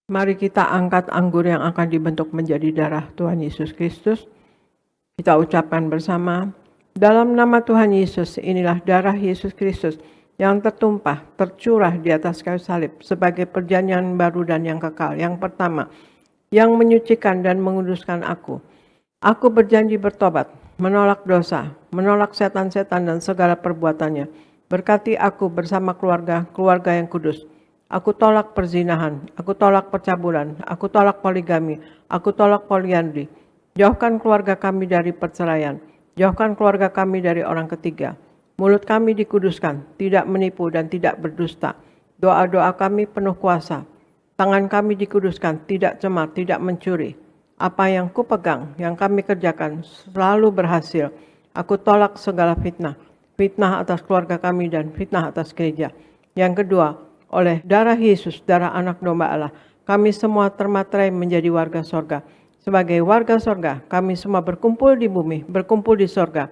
Mari kita angkat anggur yang akan dibentuk menjadi darah Tuhan Yesus Kristus. Kita ucapkan bersama, dalam nama Tuhan Yesus, inilah darah Yesus Kristus yang tertumpah, tercurah di atas kayu salib sebagai perjanjian baru dan yang kekal. Yang pertama, yang menyucikan dan menguduskan aku. Aku berjanji bertobat, menolak dosa, menolak setan-setan dan segala perbuatannya. Berkati aku bersama keluarga yang kudus. Aku tolak perzinahan, aku tolak percabulan, aku tolak poligami, aku tolak poliandri. Jauhkan keluarga kami dari perceraian, jauhkan keluarga kami dari orang ketiga. Mulut kami dikuduskan, tidak menipu dan tidak berdusta. Doa-doa kami penuh kuasa. Tangan kami dikuduskan, tidak cemar, tidak mencuri. Apa yang kupegang, yang kami kerjakan selalu berhasil. Aku tolak segala fitnah, fitnah atas keluarga kami dan fitnah atas gereja. Yang kedua, oleh darah Yesus, darah anak domba Allah, kami semua termaterai menjadi warga sorga. Sebagai warga sorga, kami semua berkumpul di bumi, berkumpul di sorga.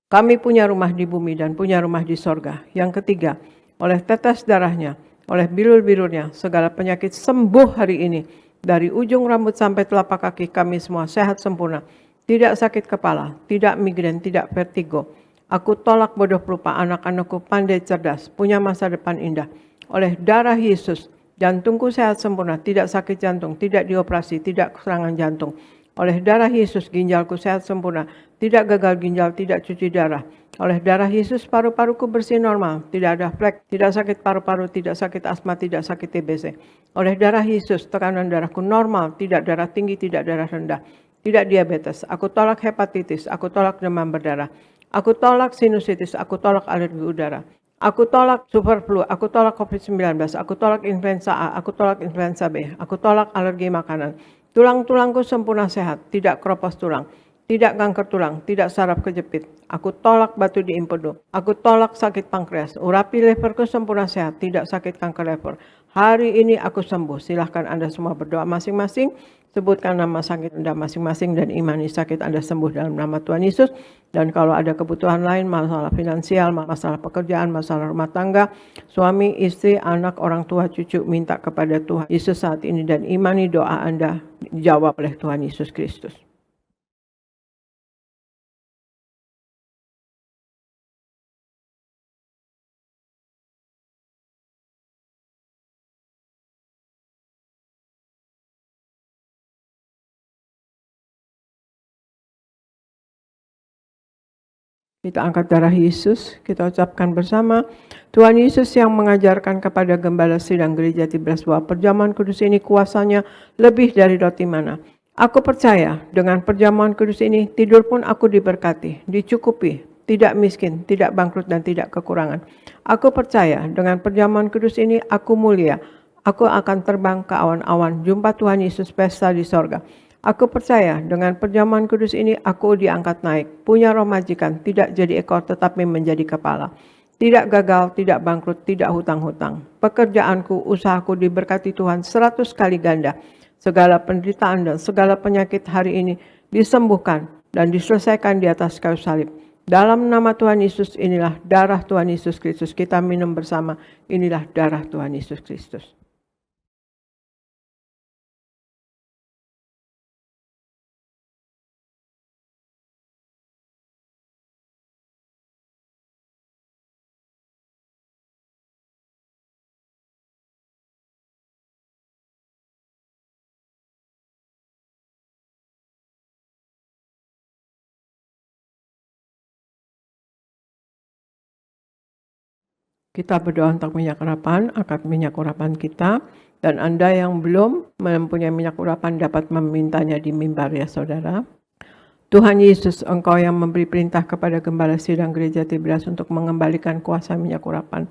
Kami punya rumah di bumi dan punya rumah di sorga. Yang ketiga, oleh tetes darahnya, oleh bilur-bilurnya, segala penyakit sembuh hari ini. Dari ujung rambut sampai telapak kaki kami semua sehat sempurna. Tidak sakit kepala, tidak migrain, tidak vertigo. Aku tolak bodoh pelupa, anak-anakku pandai cerdas, punya masa depan indah. Oleh darah Yesus, jantungku sehat sempurna, tidak sakit jantung, tidak dioperasi, tidak serangan jantung. Oleh darah Yesus, ginjalku sehat sempurna, tidak gagal ginjal, tidak cuci darah. Oleh darah Yesus, paru-paruku bersih normal, tidak ada flek, tidak sakit paru-paru, tidak sakit asma, tidak sakit TBC. Oleh darah Yesus, tekanan darahku normal, tidak darah tinggi, tidak darah rendah, tidak diabetes. Aku tolak hepatitis, aku tolak demam berdarah, aku tolak sinusitis, aku tolak alergi udara. Aku tolak superflu, aku tolak COVID-19, aku tolak influenza A, aku tolak influenza B, aku tolak alergi makanan. Tulang-tulangku sempurna sehat, tidak keropos tulang, tidak kanker tulang, tidak saraf kejepit. Aku tolak batu di empedu, aku tolak sakit pankreas, urapi leverku sempurna sehat, tidak sakit kanker lever. Hari ini aku sembuh, silahkan Anda semua berdoa masing-masing. Sebutkan nama sakit Anda masing-masing dan imani sakit Anda sembuh dalam nama Tuhan Yesus. Dan kalau ada kebutuhan lain, masalah finansial, masalah pekerjaan, masalah rumah tangga, suami, istri, anak, orang tua, cucu, minta kepada Tuhan Yesus saat ini dan imani doa Anda dijawab oleh Tuhan Yesus Kristus. Kita angkat darah Yesus, kita ucapkan bersama, Tuhan Yesus yang mengajarkan kepada gembala sidang gereja Tiberias bahwa perjamuan kudus ini kuasanya lebih dari roti mana. Aku percaya dengan perjamuan kudus ini, tidur pun aku diberkati, dicukupi, tidak miskin, tidak bangkrut dan tidak kekurangan. Aku percaya dengan perjamuan kudus ini, aku mulia, aku akan terbang ke awan-awan, jumpa Tuhan Yesus pesta di sorga. Aku percaya dengan perjamuan kudus ini aku diangkat naik, punya roh majikan, tidak jadi ekor tetapi menjadi kepala. Tidak gagal, tidak bangkrut, tidak hutang-hutang. Pekerjaanku, usahaku diberkati Tuhan 100 kali ganda. Segala penderitaan dan segala penyakit hari ini disembuhkan dan diselesaikan di atas kayu salib. Dalam nama Tuhan Yesus, inilah darah Tuhan Yesus Kristus. Kita minum bersama, inilah darah Tuhan Yesus Kristus. Kita berdoa untuk minyak urapan, angkat minyak urapan kita. Dan Anda yang belum mempunyai minyak urapan dapat memintanya di mimbar ya saudara. Tuhan Yesus, Engkau yang memberi perintah kepada gembala sidang gereja Tiberias untuk mengembalikan kuasa minyak urapan.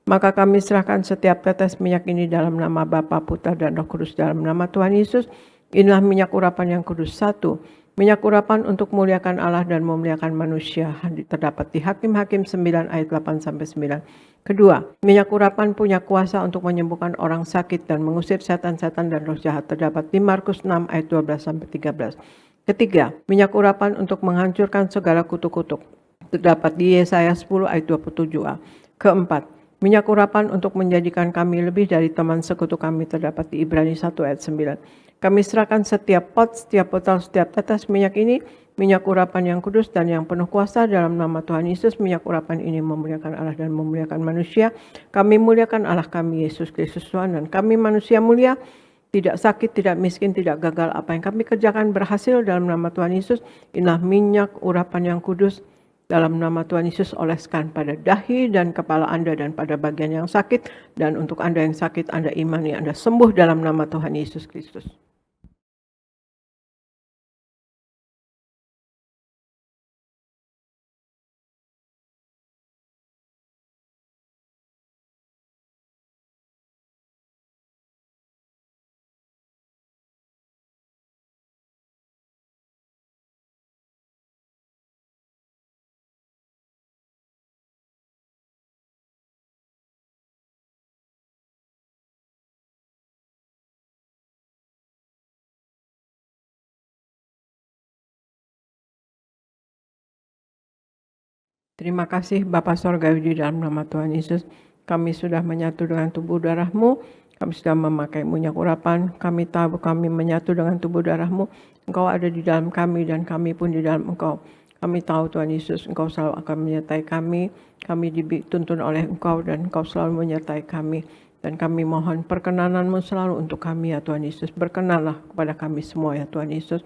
Maka kami serahkan setiap tetes minyak ini dalam nama Bapa, Putra, dan Roh Kudus dalam nama Tuhan Yesus. Inilah minyak urapan yang kudus. 1. Minyak urapan untuk memuliakan Allah dan memuliakan manusia terdapat di Hakim-Hakim 9 ayat 8-9. Kedua, minyak urapan punya kuasa untuk menyembuhkan orang sakit dan mengusir setan-setan dan roh jahat terdapat di Markus 6 ayat 12-13. Ketiga, minyak urapan untuk menghancurkan segala kutuk-kutuk terdapat di Yesaya 10 ayat 27a. Keempat, minyak urapan untuk menjadikan kami lebih dari teman sekutu kami terdapat di Ibrani 1 ayat 9. Kami serahkan setiap pot, setiap botol, setiap tetes minyak ini, minyak urapan yang kudus dan yang penuh kuasa dalam nama Tuhan Yesus. Minyak urapan ini memuliakan Allah dan memuliakan manusia. Kami muliakan Allah kami, Yesus Kristus Tuhan, dan kami manusia mulia. tidak sakit, tidak miskin, tidak gagal. Apa yang kami kerjakan berhasil dalam nama Tuhan Yesus. Inilah minyak urapan yang kudus dalam nama Tuhan Yesus, oleskan pada dahi dan kepala Anda dan pada bagian yang sakit. Dan untuk Anda yang sakit, Anda imani, Anda sembuh dalam nama Tuhan Yesus Kristus. Terima kasih Bapa Sorgawi, di dalam nama Tuhan Yesus, kami sudah menyatu dengan tubuh darah-Mu, kami sudah memakai minyak urapan, kami tahu kami menyatu dengan tubuh darah-Mu, Engkau ada di dalam kami dan kami pun di dalam Engkau. Kami tahu Tuhan Yesus, Engkau selalu akan menyertai kami dituntun oleh Engkau dan Engkau selalu menyertai kami. Dan kami mohon perkenanan-Mu selalu untuk kami ya Tuhan Yesus, berkenanlah kepada kami semua ya Tuhan Yesus.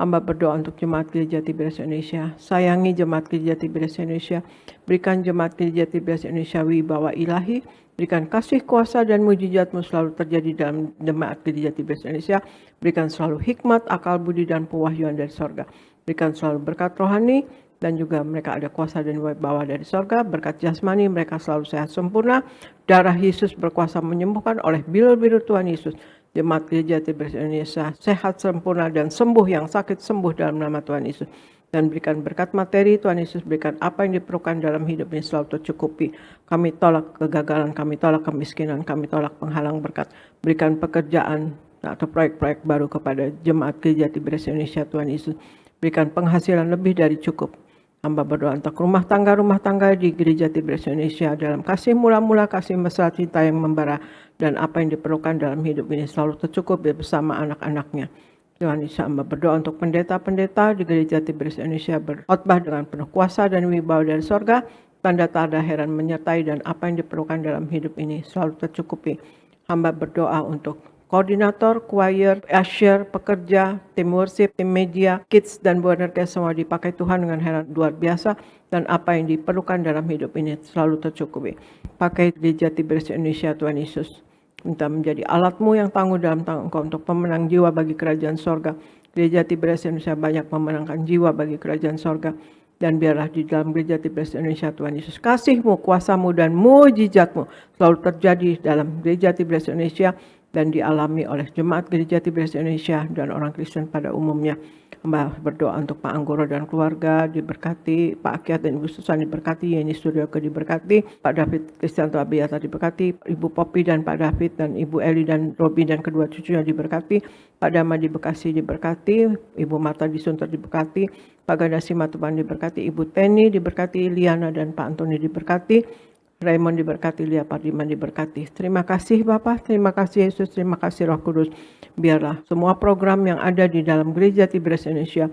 Hamba berdoa untuk Jemaat Gereja Tiberias Indonesia. Sayangi Jemaat Gereja Tiberias Indonesia. Berikan Jemaat Gereja Tiberias Indonesia wibawa ilahi. Berikan kasih, kuasa, dan mujizat-Mu selalu terjadi dalam Jemaat Gereja Tiberias Indonesia. Berikan selalu hikmat, akal budi, dan pewahyuan dari sorga. Berikan selalu berkat rohani, dan juga mereka ada kuasa dan wibawa dari sorga. Berkat jasmani, mereka selalu sehat sempurna. Darah Yesus berkuasa menyembuhkan, oleh bilur-bilur Tuhan Yesus. Jemaat Gereja Tiberias Indonesia sehat sempurna dan sembuh, yang sakit sembuh dalam nama Tuhan Yesus. Dan berikan berkat materi Tuhan Yesus, berikan apa yang diperlukan dalam hidup ini selalu tercukupi. Kami tolak kegagalan, kami tolak kemiskinan, kami tolak penghalang berkat. Berikan pekerjaan atau proyek-proyek baru kepada Jemaat Gereja Tiberias Indonesia Tuhan Yesus. Berikan penghasilan lebih dari cukup. Hamba berdoa untuk rumah tangga di Gereja Tiberias Indonesia dalam kasih mula-mula, kasih mesra, cinta yang membara, dan apa yang diperlukan dalam hidup ini selalu tercukup bersama anak-anaknya. Tuhan Yesus, hamba berdoa untuk pendeta-pendeta di Gereja Tiberias Indonesia berkhotbah dengan penuh kuasa dan wibawa dari sorga, tanda-tanda heran menyertai, dan apa yang diperlukan dalam hidup ini selalu tercukupi. Hamba berdoa untuk koordinator, choir, usher, pekerja, tim worship, tim media, kids, dan bonerga semua dipakai Tuhan dengan heran luar biasa, dan apa yang diperlukan dalam hidup ini selalu tercukupi. Pakai Gereja Tiberias Indonesia Tuhan Yesus, minta menjadi alat-Mu yang tangguh dalam tangan Engkau untuk pemenang jiwa bagi kerajaan sorga. Gereja Tiberias Indonesia banyak memenangkan jiwa bagi kerajaan sorga. Dan biarlah di dalam Gereja Tiberias Indonesia Tuhan Yesus, kasih-Mu, kuasa-Mu, dan mujizat-Mu selalu terjadi dalam Gereja Tiberias Indonesia dan dialami oleh Jemaat Gereja Tiberias Indonesia dan orang Kristen pada umumnya. Hamba berdoa untuk Pak Anggoro dan keluarga diberkati, Pak Akyat dan Ibu Susan diberkati, Yeni Suryoke diberkati, Pak David Kristianto Abiyata diberkati, Ibu Poppy dan Pak David dan Ibu Eli dan Robi dan kedua cucunya diberkati, Pak Dama di Bekasi diberkati, Ibu Marta di Sunter diberkati, Pak Ganda Simatupang diberkati, Ibu Teni diberkati, Liana dan Pak Antoni diberkati, Raymond diberkati, Lia Pardiman diberkati. Terima kasih Bapa, terima kasih Yesus, terima kasih Roh Kudus. Biarlah semua program yang ada di dalam Gereja Tiberias Indonesia,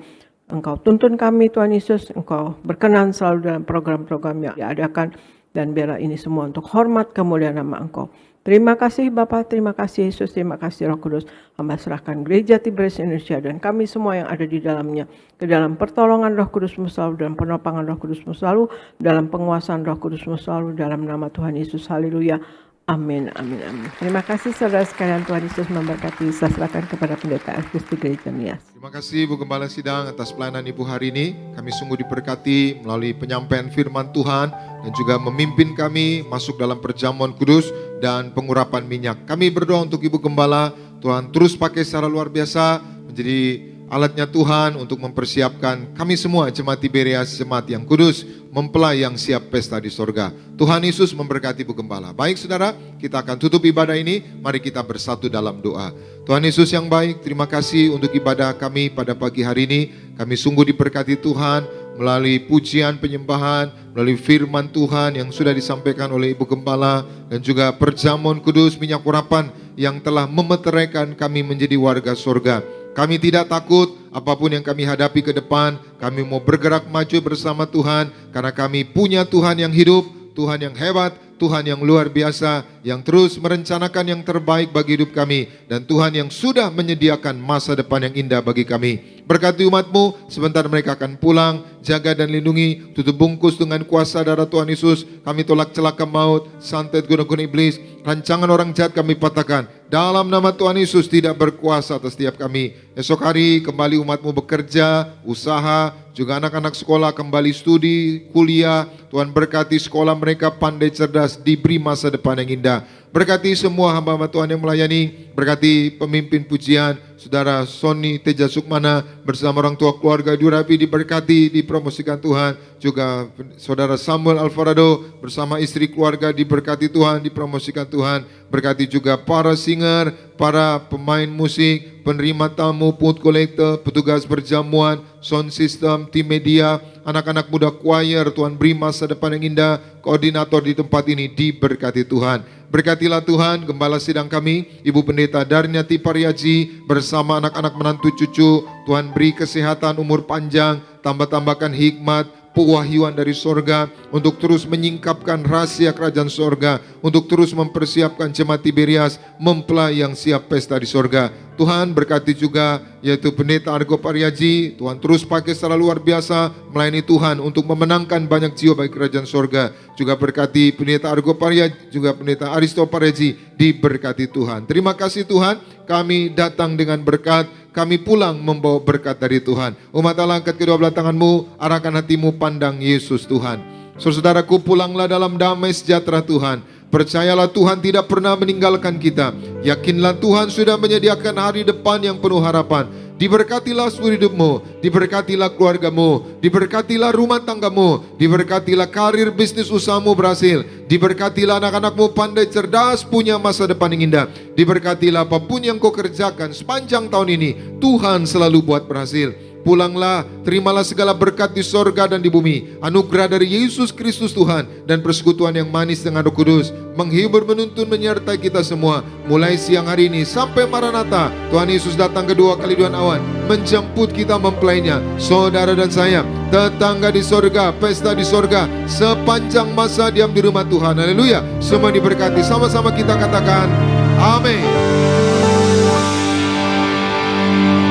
Engkau tuntun kami Tuhan Yesus, Engkau berkenan selalu dalam program-program yang diadakan, dan biarlah ini semua untuk hormat kemuliaan nama Engkau. Terima kasih Bapa, terima kasih Yesus, terima kasih Roh Kudus. Hamba serahkan Gereja Tiberias Indonesia dan kami semua yang ada di dalamnya ke dalam pertolongan Roh Kudus-Mu selalu, dalam penopangan Roh Kudus-Mu selalu, dalam penguasaan Roh Kudus-Mu selalu, dalam nama Tuhan Yesus. Haleluya. Amin, amin, amin. Terima kasih saudara sekalian, Tuhan Yesus memberkati. Saya serahkan kepada pendeta Kristi Gereja Nias.
Terima kasih Bu Gembala Sidang atas pelayanan Ibu hari ini. Kami sungguh diberkati melalui penyampaian firman Tuhan dan juga memimpin kami masuk dalam perjamuan kudus dan pengurapan minyak. Kami berdoa untuk Ibu Gembala, Tuhan terus pakai secara luar biasa menjadi alatnya Tuhan untuk mempersiapkan kami semua Jemaat Tiberias, jemaat yang kudus, mempelai yang siap pesta di sorga. Tuhan Yesus memberkati Bu Gembala. Baik saudara, kita akan tutup ibadah ini. Mari kita bersatu dalam doa. Tuhan Yesus yang baik, terima kasih untuk ibadah kami pada pagi hari ini. Kami sungguh diberkati Tuhan melalui pujian penyembahan, melalui firman Tuhan yang sudah disampaikan oleh Ibu Gembala, dan juga perjamuan kudus minyak urapan yang telah memeteraikan kami menjadi warga sorga. Kami tidak takut apapun yang kami hadapi ke depan. Kami mau bergerak maju bersama Tuhan karena kami punya Tuhan yang hidup, Tuhan yang hebat, Tuhan yang luar biasa, yang terus merencanakan yang terbaik bagi hidup kami, dan Tuhan yang sudah menyediakan masa depan yang indah bagi kami. Berkati umat-Mu, sebentar mereka akan pulang, jaga dan lindungi, tutup bungkus dengan kuasa darah Tuhan Yesus. Kami tolak celaka maut, santet guna-guna iblis, rancangan orang jahat kami patahkan. Dalam nama Tuhan Yesus tidak berkuasa atas setiap kami. Esok hari kembali umat-Mu bekerja, usaha, juga anak-anak sekolah kembali studi, kuliah. Tuhan berkati sekolah mereka pandai cerdas, diberi masa depan yang indah. Berkati semua hamba-hamba Tuhan yang melayani, berkati pemimpin pujian, Saudara Sony Teja Sukmana bersama orang tua keluarga Durapi diberkati, dipromosikan Tuhan. Juga Saudara Samuel Alvarado bersama istri keluarga diberkati Tuhan, dipromosikan Tuhan. Berkati juga para singer, para pemain musik, penerima tamu, pungut kolektor, petugas berjamuan, sound system, tim media, anak-anak muda choir. Tuhan beri masa depan yang indah. Koordinator di tempat ini diberkati Tuhan. Berkatilah Tuhan gembala sidang kami, Ibu Pendeta Darniati Pariaji bersama anak-anak menantu cucu. Tuhan beri kesehatan, umur panjang, tambah-tambahkan hikmat, pewahyuan dari sorga untuk terus menyingkapkan rahasia kerajaan sorga, untuk terus mempersiapkan jemaat Tiberias mempelai yang siap pesta di sorga. Tuhan berkati juga yaitu Pendeta Argo Pariaji. Tuhan terus pakai secara luar biasa melayani Tuhan untuk memenangkan banyak jiwa bagi kerajaan sorga. Juga berkati Pendeta Argo Pariaji, juga Pendeta Aristo Pariaji diberkati Tuhan. Terima kasih Tuhan, kami datang dengan berkat, kami pulang membawa berkat dari Tuhan. Umat Allah, angkat kedua belah tanganmu, arahkan hatimu pandang Yesus Tuhan. Saudaraku, pulanglah dalam damai sejahtera Tuhan. Percayalah Tuhan tidak pernah meninggalkan kita. Yakinlah Tuhan sudah menyediakan hari depan yang penuh harapan. Diberkatilah seluruh hidupmu, diberkatilah keluargamu, diberkatilah rumah tanggamu, diberkatilah karir bisnis usahamu berhasil, diberkatilah anak-anakmu pandai cerdas punya masa depan yang indah, diberkatilah apapun yang kau kerjakan sepanjang tahun ini, Tuhan selalu buat berhasil. Pulanglah, terimalah segala berkat di sorga dan di bumi, anugerah dari Yesus Kristus Tuhan, dan persekutuan yang manis dengan Roh Kudus, menghibur, menuntun, menyertai kita semua, mulai siang hari ini sampai Maranatha. Tuhan Yesus datang kedua kali Tuhan awan, menjemput kita mempelainya. Saudara dan saya, tetangga di sorga, pesta di sorga, sepanjang masa diam di rumah Tuhan. Haleluya, semua diberkati. Sama-sama kita katakan, amin.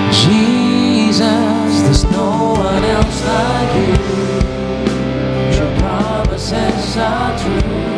Jesus, there's no one else like you. Your promises are true.